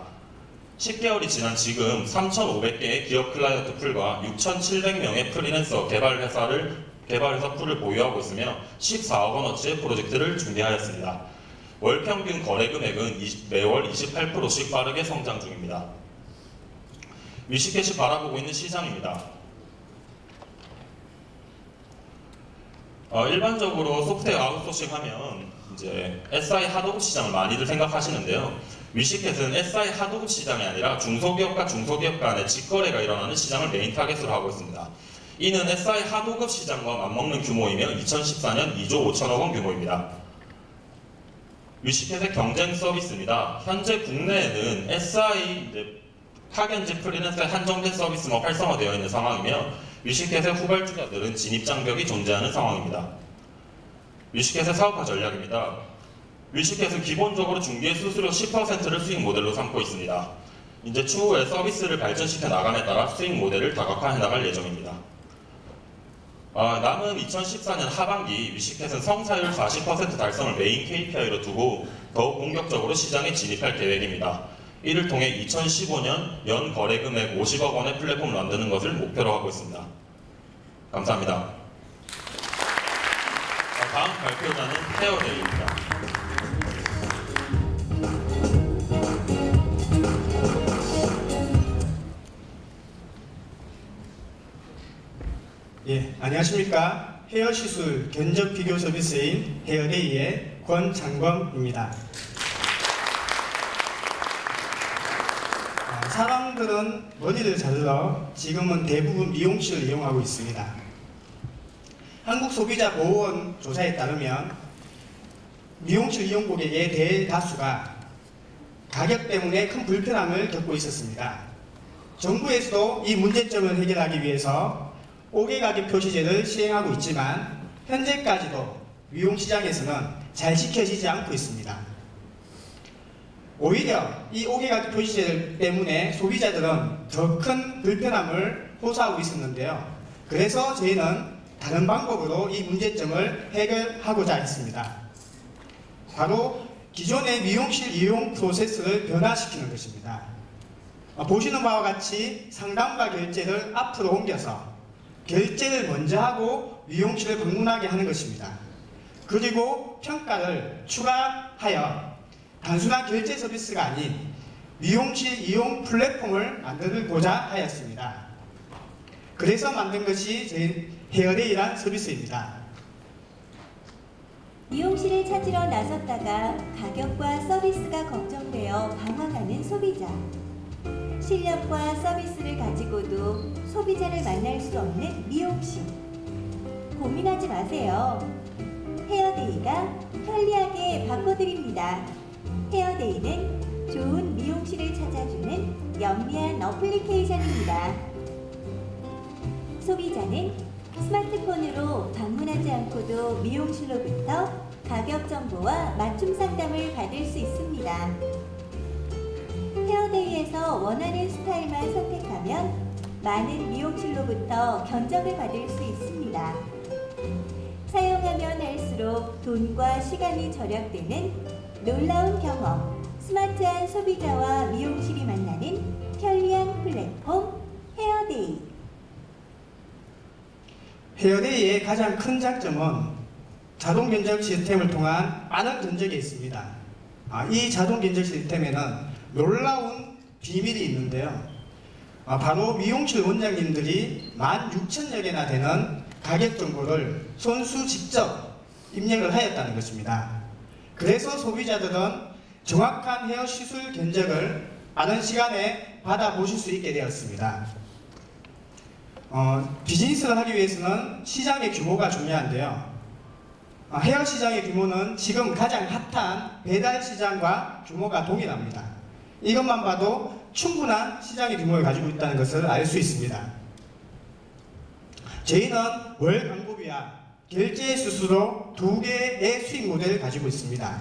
10개월이 지난 지금 3,500개의 기업 클라이언트 풀과 6,700명의 프리랜서 개발회사 풀을 보유하고 있으며 14억 원어치의 프로젝트를 준비하였습니다. 월 평균 거래 금액은 매월 28%씩 빠르게 성장 중입니다. 위시캣이 바라보고 있는 시장입니다. 일반적으로 소프트웨어 아웃소싱 하면 이제 SI 하도급 시장을 많이들 생각하시는데요. 위시캣은 SI 하도급 시장이 아니라 중소기업과 중소기업 간의 직거래가 일어나는 시장을 메인 타겟으로 하고 있습니다. 이는 SI 하도급 시장과 맞먹는 규모이며 2014년 2조 5천억 원 규모입니다. 위시캣의 경쟁 서비스입니다. 현재 국내에는 SI 파견직 프리랜서에 한정된 서비스만 활성화되어 있는 상황이며 위시캣의 후발주자들은 진입장벽이 존재하는 상황입니다. 위시캣의 사업화 전략입니다. 위시캣은 기본적으로 중개 수수료 10%를 수익 모델로 삼고 있습니다. 이제 추후에 서비스를 발전시켜 나감에 따라 수익 모델을 다각화해 나갈 예정입니다. 남은 2014년 하반기 위시캣은 성사율 40% 달성을 메인 KPI로 두고 더욱 본격적으로 시장에 진입할 계획입니다. 이를 통해 2015년 연 거래 금액 50억 원의 플랫폼을 만드는 것을 목표로 하고 있습니다. 감사합니다. 다음 발표자는 헤어데이입니다. 예, 안녕하십니까. 헤어시술 견적 비교 서비스인 헤어데이의 권창범입니다. 사람들은 머리를 자르러 지금은 대부분 미용실을 이용하고 있습니다. 한국소비자보호원 조사에 따르면 미용실 이용 고객의 대다수가 가격 때문에 큰 불편함을 겪고 있었습니다. 정부에서도 이 문제점을 해결하기 위해서 5개 가격 표시제를 시행하고 있지만 현재까지도 미용시장에서는 잘 지켜지지 않고 있습니다. 오히려 이 5개 가격 표시제 때문에 소비자들은 더 큰 불편함을 호소하고 있었는데요. 그래서 저희는 다른 방법으로 이 문제점을 해결하고자 했습니다. 바로 기존의 미용실 이용 프로세스를 변화시키는 것입니다. 보시는 바와 같이 상담과 결제를 앞으로 옮겨서 결제를 먼저 하고 미용실을 방문하게 하는 것입니다. 그리고 평가를 추가하여 단순한 결제 서비스가 아닌 미용실 이용 플랫폼을 만들고자 하였습니다. 그래서 만든 것이 저희 헤어데이란 서비스입니다. 미용실을 찾으러 나섰다가 가격과 서비스가 걱정되어 방황하는 소비자. 실력과 서비스를 가지고도 소비자를 만날 수 없는 미용실. 고민하지 마세요. 헤어데이가 편리하게 바꿔드립니다. 헤어데이는 좋은 미용실을 찾아주는 영리한 어플리케이션입니다. 소비자는 스마트폰으로 방문하지 않고도 미용실로부터 가격 정보와 맞춤 상담을 받을 수 있습니다. 헤어데이에서 원하는 스타일만 선택하면 많은 미용실로부터 견적을 받을 수 있습니다. 사용하면 할수록 돈과 시간이 절약되는 놀라운 경험, 스마트한 소비자와 미용실이 만나는 편리한 플랫폼 헤어데이. 헤어데이의 가장 큰 장점은 자동 견적 시스템을 통한 빠른 견적이 있습니다. 이 자동 견적 시스템에는 놀라운 비밀이 있는데요. 바로 미용실 원장님들이 16,000여 개나 되는 가격 정보를 손수 직접 입력을 하였다는 것입니다. 그래서 소비자들은 정확한 헤어 시술 견적을 빠른 시간에 받아보실 수 있게 되었습니다. 비즈니스를 하기 위해서는 시장의 규모가 중요한데요. 헤어 시장의 규모는 지금 가장 핫한 배달 시장과 규모가 동일합니다. 이것만 봐도 충분한 시장의 규모를 가지고 있다는 것을 알 수 있습니다. 저희는 월 광고비와 결제 수수료 2개의 수익 모델을 가지고 있습니다.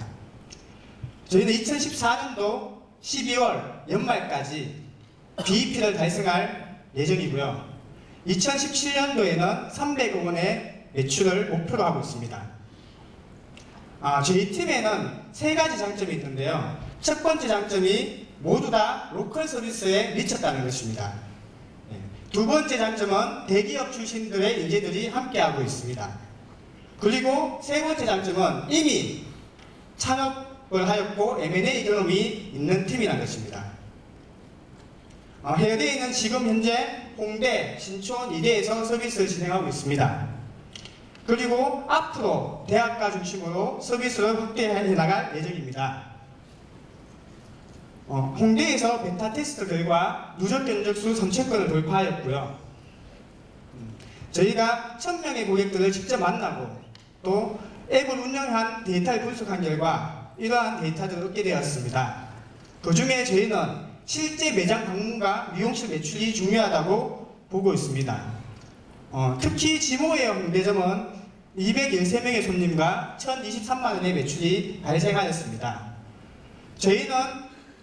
저희는 2014년도 12월 연말까지 BEP를 달성할 예정이고요. 2017년도에는 300억 원의 매출을 목표로 하고 있습니다. 저희 팀에는 3가지 장점이 있는데요. 첫 번째 장점이 모두 다 로컬 서비스에 미쳤다는 것입니다. 두 번째 장점은 대기업 출신들의 인재들이 함께하고 있습니다. 그리고 세 번째 장점은 이미 창업을 하였고 M&A 경험이 있는 팀이라는 것입니다. 헤어데이는 지금 현재 홍대, 신촌, 이대에서 서비스를 진행하고 있습니다. 그리고 앞으로 대학가 중심으로 서비스를 확대해 나갈 예정입니다. 홍대에서 베타 테스트 결과 누적 견적수 3,000건을 돌파하였고요. 저희가 1,000명의 고객들을 직접 만나고 또 앱을 운영한 데이터를 분석한 결과 이러한 데이터들을 얻게 되었습니다. 그 중에 저희는 실제 매장 방문과 미용실 매출이 중요하다고 보고 있습니다. 특히 지모웨어 홍대점은 213명의 손님과 1,023만 원의 매출이 발생하였습니다. 저희는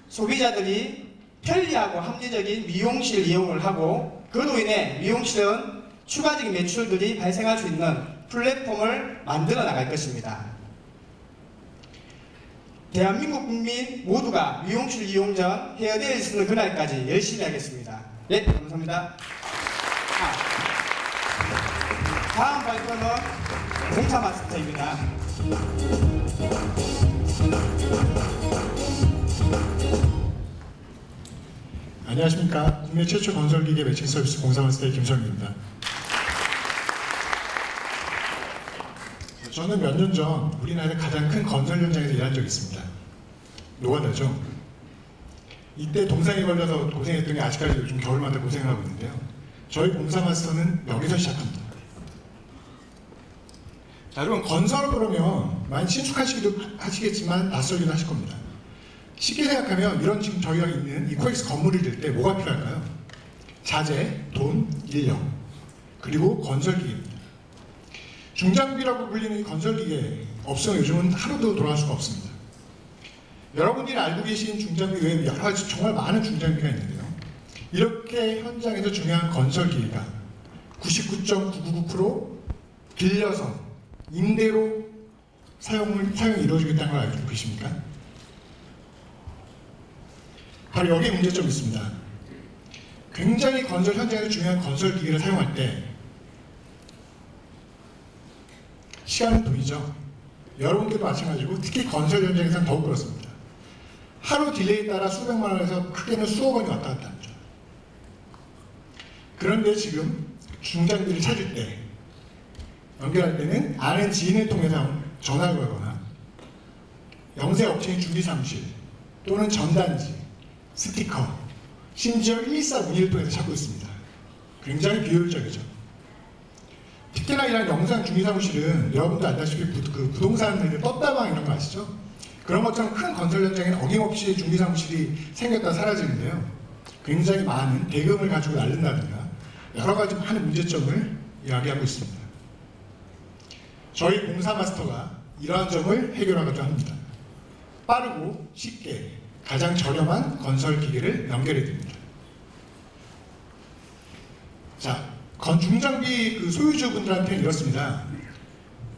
소비자들이 편리하고 합리적인 미용실 이용을 하고 그로 인해 미용실은 추가적인 매출들이 발생할 수 있는 플랫폼을 만들어 나갈 것입니다. 대한민국 국민 모두가 미용실 이용 전 헤어데이를 쓰는 그날까지 열심히 하겠습니다. 네, 감사합니다. 다음 발표는 공차 마스터입니다. 안녕하십니까. 국내 최초 건설기계 매칭 서비스 공사마스터의 김성입니다. 저는 몇 년 전 우리나라의 가장 큰 건설 현장에서 일한 적이 있습니다. 노가다죠. 이때 동상에 걸려서 고생했더니 아직까지 요즘 겨울마다 고생을 하고 있는데요. 저희 공사마스터는 여기서 시작합니다. 자, 여러분 건설을 그러면 많이 친숙하시기도 하시겠지만 낯설기도 하실 겁니다. 쉽게 생각하면 이런 지금 저희가 있는 이코엑스 건물을 질 때 뭐가 필요할까요? 자재, 돈, 인력, 그리고 건설기계입니다. 중장비라고 불리는 이 건설기계 없으면 요즘은 하루도 돌아갈 수가 없습니다. 여러분들이 알고 계신 중장비 외에 여러 가지 정말 많은 중장비가 있는데요. 이렇게 현장에서 중요한 건설기계가 99.999% 빌려서 임대로 사용이 이루어지겠다는 걸 알고 계십니까? 바로 여기에 문제점이 있습니다. 굉장히 건설 현장에서 중요한 건설기계를 사용할 때 시간은 돈이죠. 여러분들도 마찬가지고 특히 건설 현장에서는 더욱 그렇습니다. 하루 딜레이에 따라 수백만 원에서 크게는 수억 원이 왔다 갔다 합니다. 그런데 지금 중장비를 찾을 때 연결할 때는 아는 지인을 통해서 전화를 걸거나 영세 업체인 준비사무실 또는 전단지, 스티커, 심지어 114 문의를 통해서 찾고 있습니다. 굉장히 비효율적이죠. 특히나 이런 영상 준비사무실은 여러분도 알다시피 부동산 떴다방 이런 거 아시죠? 그런 것처럼 큰 건설 현장에는 어김없이 준비사무실이 생겼다 사라지는데요. 굉장히 많은 대금을 가지고 날른다든가 여러 가지 많은 문제점을 이야기하고 있습니다. 저희 공사 마스터가 이러한 점을 해결하고자 합니다. 빠르고 쉽게 가장 저렴한 건설 기계를 연결해 드립니다. 자, 중장비 소유주분들한테는 이렇습니다.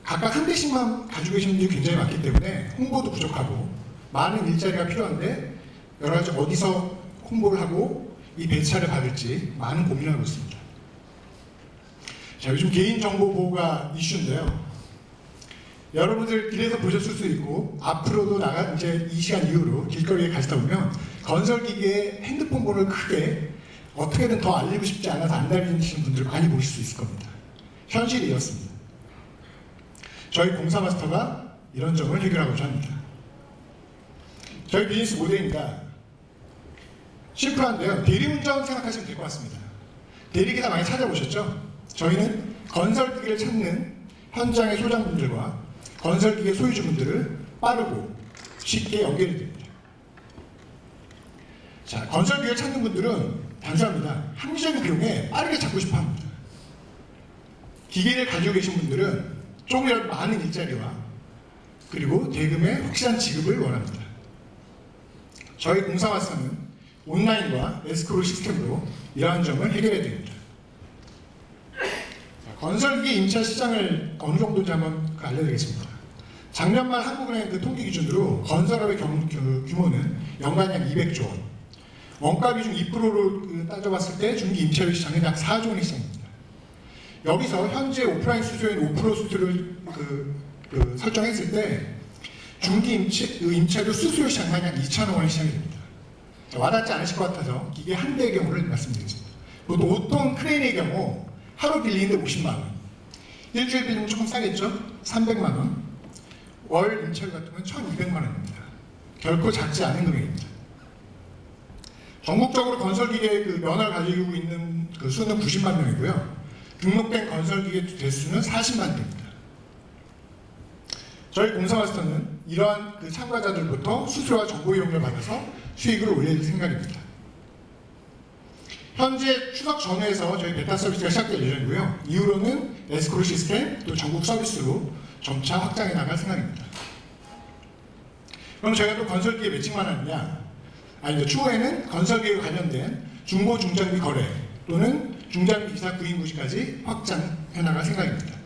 각각 한 대씩만 가지고 계시는 분들이 굉장히 많기 때문에 홍보도 부족하고 많은 일자리가 필요한데 여러 가지 어디서 홍보를 하고 이 배차를 받을지 많은 고민을 하고 있습니다. 자, 요즘 개인정보 보호가 이슈인데요. 여러분들 길에서 보셨을 수 있고 앞으로도 이제 이 시간 이후로 길거리에 가시다 보면 건설기계에 핸드폰 번호를 크게 어떻게든 더 알리고 싶지 않아서 안 달리시는 분들 많이 보실 수 있을 겁니다. 현실이 이렇습니다. 저희 공사마스터가 이런 점을 해결하고자 합니다. 저희 비즈니스 모델입니다. 심플한데요. 대리운전 생각하시면 될 것 같습니다. 대리기사 많이 찾아보셨죠? 저희는 건설기계를 찾는 현장의 소장분들과 건설기계 소유주분들을 빠르고 쉽게 연결해 드립니다. 자, 건설기계를 찾는 분들은 단순합니다. 합리적인 비용에 빠르게 찾고 싶어 합니다. 기계를 가지고 계신 분들은 조금이라도 많은 일자리와 그리고 대금의 확실한 지급을 원합니다. 저희 공사마스터는 온라인과 에스크로 시스템으로 이러한 점을 해결해 드립니다. 건설기계 임차 시장을 어느 정도인지 한번 알려드리겠습니다. 작년 말 한국은행 통계 기준으로 건설업의 규모는 연간 약 200조 원, 원가 비중 2%로 따져봤을 때 중기 임차료 시장은 약 4조 원의 시장입니다. 여기서 현재 오프라인 수수료인 5% 수수료를 설정했을 때 중기 임차료 수수료 시장은 약 2천억 원의 시장이 됩니다. 와닿지 않으실 것 같아서 기계 한 대의 경우를 말씀드리겠습니다. 보통 크레인의 경우 하루 빌리는데 50만 원, 일주일 빌리면 조금 싸겠죠? 300만 원, 월 임차료 같으면 1,200만 원입니다. 결코 작지 않은 금액입니다. 전국적으로 건설기계 면허를 가지고 있는 수는 90만 명이고요. 등록된 건설기계 대수는 40만 대입니다. 저희 공사마스터는 이러한 참가자들부터 수수료와 정보 이용료를 받아서 수익을 올릴 생각입니다. 현재 추석 전후에서 저희 베타 서비스가 시작될 예정이고요. 이후로는 에스크로 시스템 또 전국 서비스로 점차 확장해 나갈 생각입니다. 그럼 저희가 또 건설기계 매칭만 하느냐? 아니죠. 추후에는 건설기계와 관련된 중고 중장비 거래 또는 중장비 기사 구인 구시까지 확장해 나갈 생각입니다.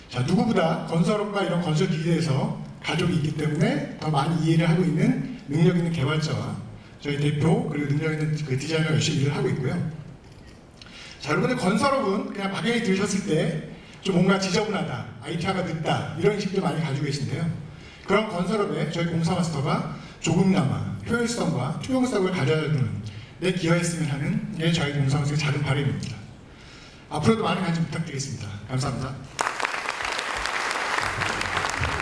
자, 누구보다 건설업과 이런 건설기계에서 가족이 있기 때문에 더 많이 이해를 하고 있는 능력 있는 개발자와 저희 대표 그리고 능력 있는 디자이너가 열심히 일을 하고 있고요. 자, 여러분들 건설업은 그냥 막연히 들으셨을 때 좀 뭔가 지저분하다, IT화가 늦다 이런 인식들 많이 가지고 계신데요. 그런 건설업에 저희 공사마스터가 조금나마 효율성과 투명성을 가져다주는 데 기여했으면 하는 게 저희 공사마스터의 작은 바람입니다. 앞으로도 많은 관심 부탁드리겠습니다. 감사합니다.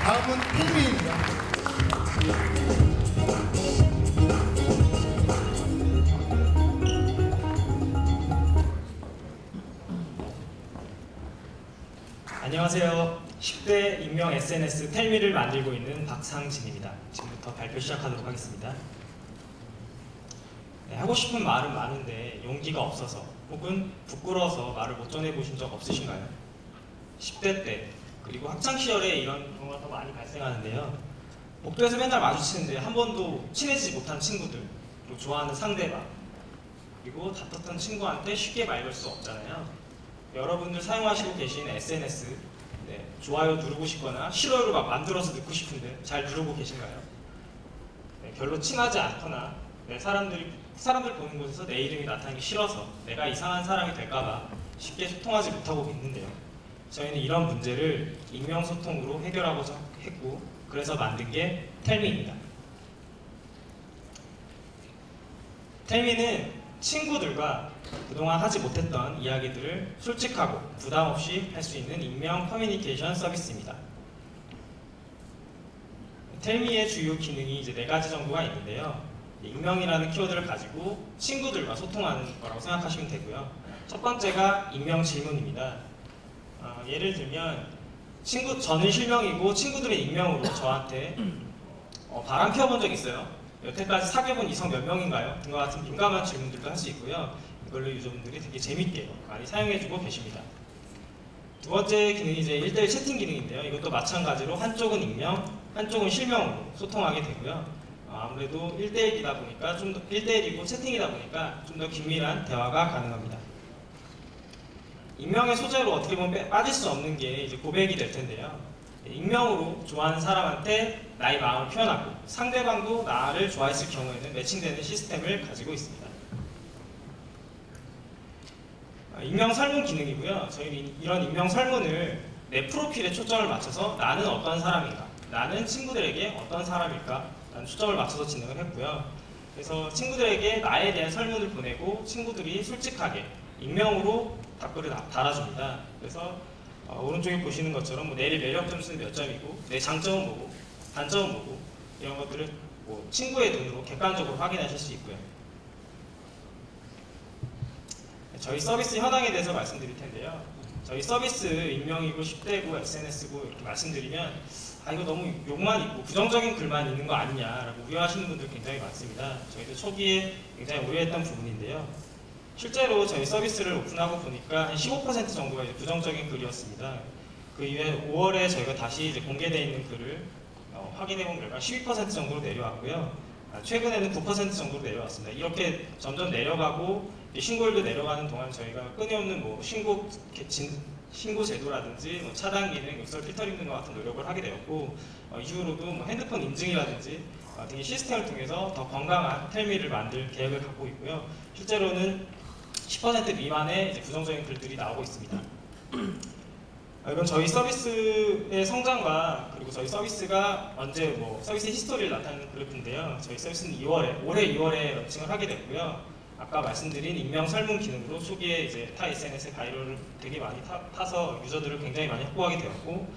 다음은 팬미입니다. 안녕하세요. 10대 익명 SNS 텔미를 만들고 있는 박상진입니다. 지금부터 발표 시작하도록 하겠습니다. 하고 싶은 말은 많은데 용기가 없어서 혹은 부끄러워서 말을 못 전해보신 적 없으신가요? 10대 때 그리고 학창 시절에 이런 경우가 더 많이 발생하는데요. 복도에서 맨날 마주치는데 한 번도 친해지지 못한 친구들, 그리고 좋아하는 상대방, 그리고 다퉜던 친구한테 쉽게 말 걸 수 없잖아요. 여러분들 사용하시고 계신 SNS, 좋아요 누르고 싶거나 싫어요를 막 만들어서 넣고 싶은데 잘 누르고 계신가요? 별로 친하지 않거나 사람들 보는 곳에서 내 이름이 나타나기 싫어서 내가 이상한 사람이 될까봐 쉽게 소통하지 못하고 있는데요. 저희는 이런 문제를 익명소통으로 해결하고자 했고, 그래서 만든 게 텔미입니다. 텔미는 친구들과 그동안 하지 못했던 이야기들을 솔직하고 부담 없이 할 수 있는 익명 커뮤니케이션 서비스입니다. 텔미의 주요 기능이 이제 4가지 정도가 있는데요. 익명이라는 키워드를 가지고 친구들과 소통하는 거라고 생각하시면 되고요. 첫 번째가 익명 질문입니다. 예를 들면 저는 실명이고 친구들의 익명으로 저한테 바람 피워본 적 있어요? 여태까지 사귀어본 이성 몇 명인가요? 등과 같은 민감한 질문들도 할 수 있고요. 이걸로 유저분들이 되게 재밌게 많이 사용해주고 계십니다. 두 번째 기능이 이제 1대1 채팅 기능인데요. 이것도 마찬가지로 한쪽은 익명, 한쪽은 실명으로 소통하게 되고요. 아무래도 1대1이다 보니까 1대1이고 채팅이다 보니까 좀 더 긴밀한 대화가 가능합니다. 익명의 소재로 어떻게 보면 빠질 수 없는 게 이제 고백이 될 텐데요. 익명으로 좋아하는 사람한테 나의 마음을 표현하고 상대방도 나를 좋아했을 경우에는 매칭되는 시스템을 가지고 있습니다. 익명 설문 기능이고요. 저희는 이런 익명 설문을 내 프로필에 초점을 맞춰서 나는 어떤 사람인가, 나는 친구들에게 어떤 사람일까 라는 초점을 맞춰서 진행을 했고요. 그래서 친구들에게 나에 대한 설문을 보내고 친구들이 솔직하게 익명으로 답글을 달아줍니다. 그래서 오른쪽에 보시는 것처럼 내 매력 점수는 몇 점이고 내 장점은 뭐고 단점은 뭐고 이런 것들을 친구의 눈으로 객관적으로 확인하실 수 있고요. 저희 서비스 현황에 대해서 말씀드릴 텐데요. 저희 서비스 익명이고 10대고 SNS고 이렇게 말씀드리면 이거 너무 욕만 있고 부정적인 글만 있는 거 아니냐라고 우려하시는 분들 굉장히 많습니다. 저희도 초기에 굉장히 우려했던 부분인데요. 실제로 저희 서비스를 오픈하고 보니까 한 15% 정도가 이제 부정적인 글이었습니다. 그 이후에 5월에 저희가 다시 이제 공개되어 있는 글을 확인해본 결과 12% 정도로 내려왔고요. 최근에는 9% 정도로 내려왔습니다. 이렇게 점점 내려가고 신고율도 내려가는 동안 저희가 끊임없는 신고 제도라든지 차단 기능, 욕설 필터링 등과 같은 노력을 하게 되었고 이후로도 핸드폰 인증이라든지 등의 시스템을 통해서 더 건강한 텔미를 만들 계획을 갖고 있고요. 실제로는 10% 미만의 이제 부정적인 글들이 나오고 있습니다. 이건 저희 서비스의 성장과 그리고 저희 서비스가 언제 서비스 히스토리를 나타내는 그래프인데요. 저희 서비스는 올해 2월에 런칭을 하게 됐고요. 아까 말씀드린 익명 설문 기능으로 초기에 이제 타 SNS의 바이럴을 되게 많이 타서 유저들을 굉장히 많이 확보하게 되었고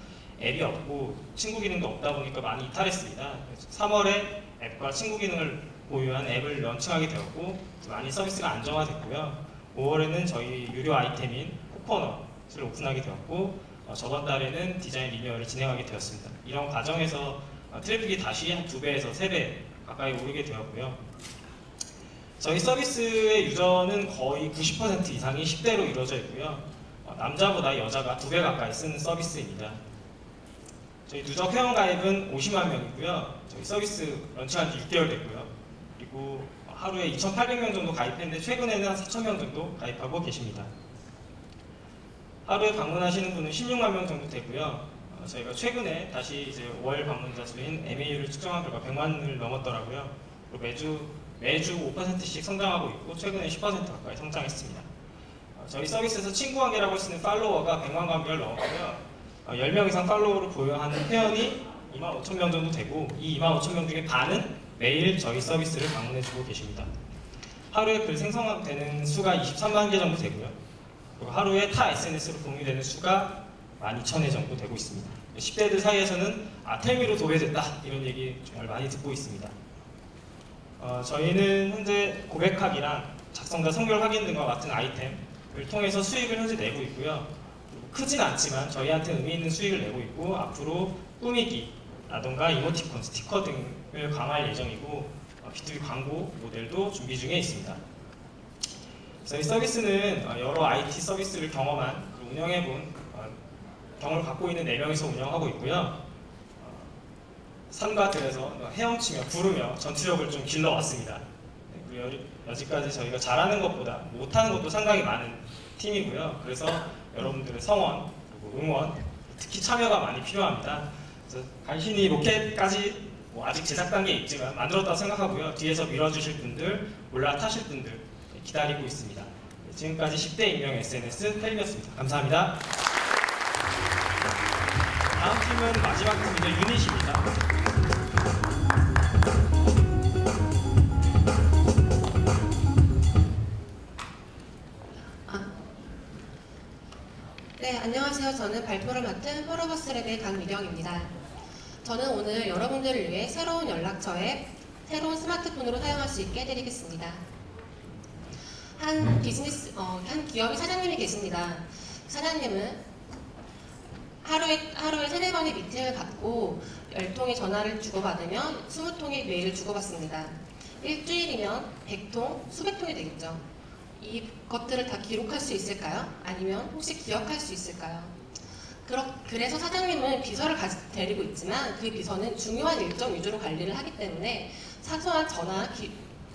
앱이 없고 친구 기능도 없다 보니까 많이 이탈했습니다. 3월에 앱과 친구 기능을 보유한 앱을 런칭하게 되었고 많이 서비스가 안정화됐고요. 5월에는 저희 유료 아이템인 코코넛을 오픈하게 되었고 저번 달에는 디자인 리뉴얼을 진행하게 되었습니다. 이런 과정에서 트래픽이 다시 한 2배에서 3배 가까이 오르게 되었고요. 저희 서비스의 유저는 거의 90% 이상이 10대로 이루어져 있고요. 남자보다 여자가 2배 가까이 쓰는 서비스입니다. 저희 누적 회원 가입은 50만 명이고요. 저희 서비스 런칭한 지 6개월 됐고요. 그리고 하루에 2,800명 정도 가입했는데 최근에는 한 4,000명 정도 가입하고 계십니다. 하루에 방문하시는 분은 16만 명 정도 되고요. 저희가 최근에 다시 이제 월 방문자 수인 MAU를 측정한 결과 100만을 넘었더라고요. 그리고 매주 5%씩 성장하고 있고 최근에 10% 가까이 성장했습니다. 저희 서비스에서 친구 관계라고 할 수 있는 팔로워가 100만 관계를 넘었고요. 10명 이상 팔로워를 보유하는 회원이 25,000명 정도 되고 이 25,000명 중에 반은 매일 저희 서비스를 방문해주고 계십니다. 하루에 글 생성되는 수가 23만 개 정도 되고요. 그리고 하루에 타 SNS로 공유되는 수가 12,000회 정도 되고 있습니다. 10대들 사이에서는 텔미로 도배됐다 이런 얘기 정말 많이 듣고 있습니다. 저희는 현재 고백하기랑 작성자 성별 확인 등과 같은 아이템을 통해서 수익을 현재 내고 있고요. 크진 않지만 저희한테 의미 있는 수익을 내고 있고 앞으로 꾸미기라던가 이모티콘, 스티커 등을 강화할 예정이고 B2B 광고 모델도 준비 중에 있습니다. 저희 서비스는 여러 IT 서비스를 경험한 그리고 운영해본 경험을 갖고 있는 4명이서 운영하고 있고요. 산과 들에서 헤엄치며 구르며 전투력을 좀 길러왔습니다. 그리고 여지까지 저희가 잘하는 것보다 못하는 것도 상당히 많은 팀이고요. 그래서 여러분들의 성원, 그리고 응원, 특히 참여가 많이 필요합니다. 그래서 간신히 로켓까지 아직 제작 단계에 있지만 만들었다고 생각하고요. 뒤에서 밀어주실 분들, 올라타실 분들 기다리고 있습니다. 지금까지 10대 익명 SNS 펠리였습니다. 감사합니다. 다음 팀은 마지막 팀이죠. 유닛입니다. 네, 안녕하세요. 저는 발표를 맡은 폴로버스랩의 강미경입니다. 저는 오늘 여러분들을 위해 새로운 연락처 앱, 새로운 스마트폰으로 사용할 수 있게 해드리겠습니다. 한 기업의 사장님이 계십니다. 사장님은 하루에 3-4번의 미팅을 갖고 10통의 전화를 주고받으면 20통의 메일을 주고받습니다. 일주일이면 100통, 수백 통이 되겠죠. 이 것들을 다 기록할 수 있을까요? 아니면 혹시 기억할 수 있을까요? 그래서 사장님은 비서를 데리고 있지만 그 비서는 중요한 일정 위주로 관리를 하기 때문에 사소한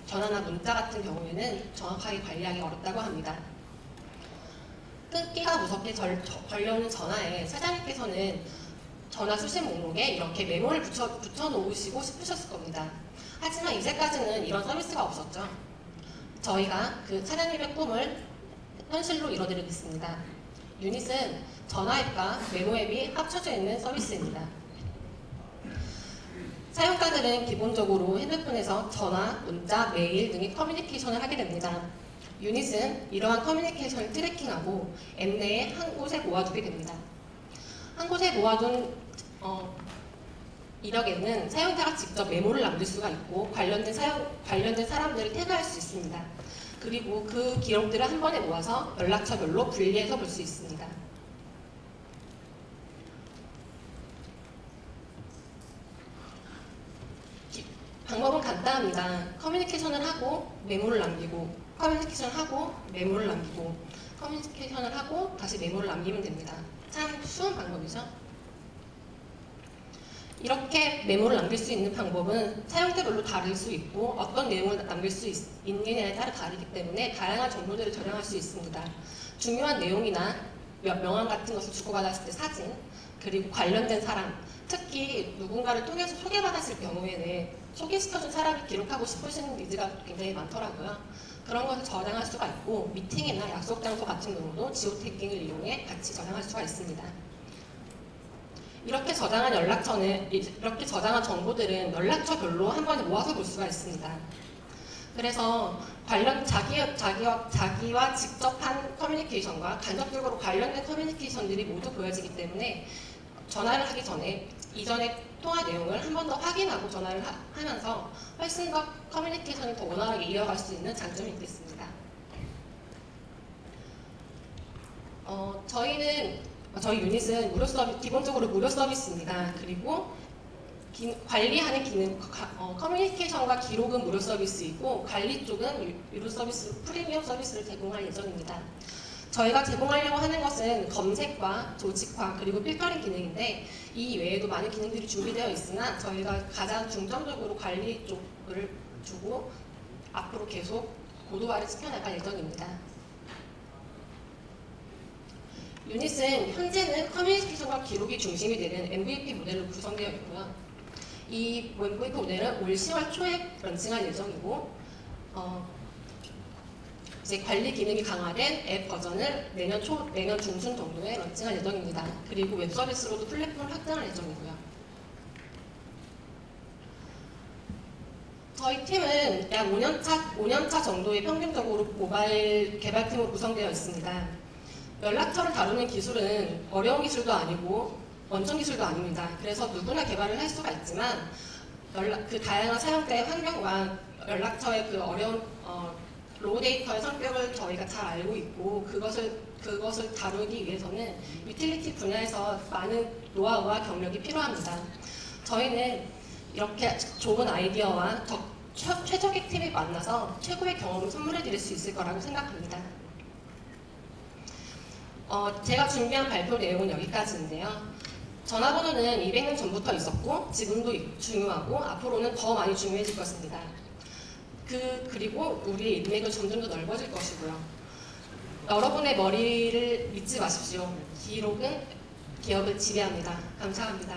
전화나 문자 같은 경우에는 정확하게 관리하기 어렵다고 합니다. 끊기가 무섭게 걸려오는 전화에 사장님께서는 전화 수신 목록에 이렇게 메모를 붙여놓으시고 싶으셨을 겁니다. 하지만 이제까지는 이런 서비스가 없었죠. 저희가 그 사장님의 꿈을 현실로 이뤄드리겠습니다. 유닛은 전화 앱과 메모 앱이 합쳐져 있는 서비스입니다. 사용자들은 기본적으로 핸드폰에서 전화, 문자, 메일 등의 커뮤니케이션을 하게 됩니다. 유닛은 이러한 커뮤니케이션을 트래킹하고 앱 내에 한 곳에 모아두게 됩니다. 한 곳에 모아둔 이력에는 사용자가 직접 메모를 남길 수가 있고 관련된 사람들을 태그할 수 있습니다. 그리고 그 기록들을 한 번에 모아서 연락처별로 분리해서 볼 수 있습니다. 방법은 간단합니다. 커뮤니케이션을 하고 메모를 남기고 커뮤니케이션을 하고 메모를 남기고 커뮤니케이션을 하고 다시 메모를 남기면 됩니다. 참 쉬운 방법이죠. 이렇게 메모를 남길 수 있는 방법은 사용자별로 다를 수 있고 어떤 내용을 남길 수 있느냐에 따라 다르기 때문에 다양한 정보들을 저장할 수 있습니다. 중요한 내용이나 명함 같은 것을 주고받았을 때 사진, 그리고 관련된 사람, 특히 누군가를 통해서 소개받았을 경우에는 소개시켜준 사람이 기록하고 싶으신 니즈가 굉장히 많더라고요. 그런 것을 저장할 수가 있고 미팅이나 약속 장소 같은 경우도 지오태깅을 이용해 같이 저장할 수가 있습니다. 이렇게 저장한 정보들은 연락처별로 한 번에 모아서 볼 수가 있습니다. 그래서 자기와 직접 한 커뮤니케이션과 간접적으로 관련된 커뮤니케이션들이 모두 보여지기 때문에 전화를 하기 전에 이전의 통화 내용을 한 번 더 확인하고 전화를 하면서 훨씬 더 커뮤니케이션을 더 원활하게 이어갈 수 있는 장점이 있겠습니다. 저희 유닛은 기본적으로 무료 서비스입니다. 그리고 관리하는 기능, 커뮤니케이션과 기록은 무료 서비스이고 관리 쪽은 유료 서비스, 프리미엄 서비스를 제공할 예정입니다. 저희가 제공하려고 하는 것은 검색과 조직화 그리고 필터링 기능인데 이 외에도 많은 기능들이 준비되어 있으나 저희가 가장 중점적으로 관리 쪽을 두고 앞으로 계속 고도화를 시켜나갈 예정입니다. 유닛은 현재는 커뮤니케이션과 기록이 중심이 되는 MVP 모델로 구성되어 있고요. 이 MVP 모델은 올 10월 초에 런칭할 예정이고 이제 관리 기능이 강화된 앱 버전을 내년 중순 정도에 런칭할 예정입니다. 그리고 웹 서비스로도 플랫폼을 확장할 예정이고요. 저희 팀은 약 5년차 정도의 평균적으로 모바일 개발팀으로 구성되어 있습니다. 연락처를 다루는 기술은 어려운 기술도 아니고 원천 기술도 아닙니다. 그래서 누구나 개발을 할 수가 있지만 그 다양한 사용자의 환경과 연락처의 그 어려운 로우 데이터의 성격을 저희가 잘 알고 있고 그것을 다루기 위해서는 유틸리티 분야에서 많은 노하우와 경력이 필요합니다. 저희는 이렇게 좋은 아이디어와 최적의 팀이 만나서 최고의 경험을 선물해 드릴 수 있을 거라고 생각합니다. 제가 준비한 발표 내용은 여기까지인데요. 전화번호는 200년 전부터 있었고 지금도 중요하고 앞으로는 더 많이 중요해질 것입니다. 그리고 우리의 인맥은 점점 더 넓어질 것이고요. 여러분의 머리를 믿지 마십시오. 기록은 기억을 지배합니다. 감사합니다.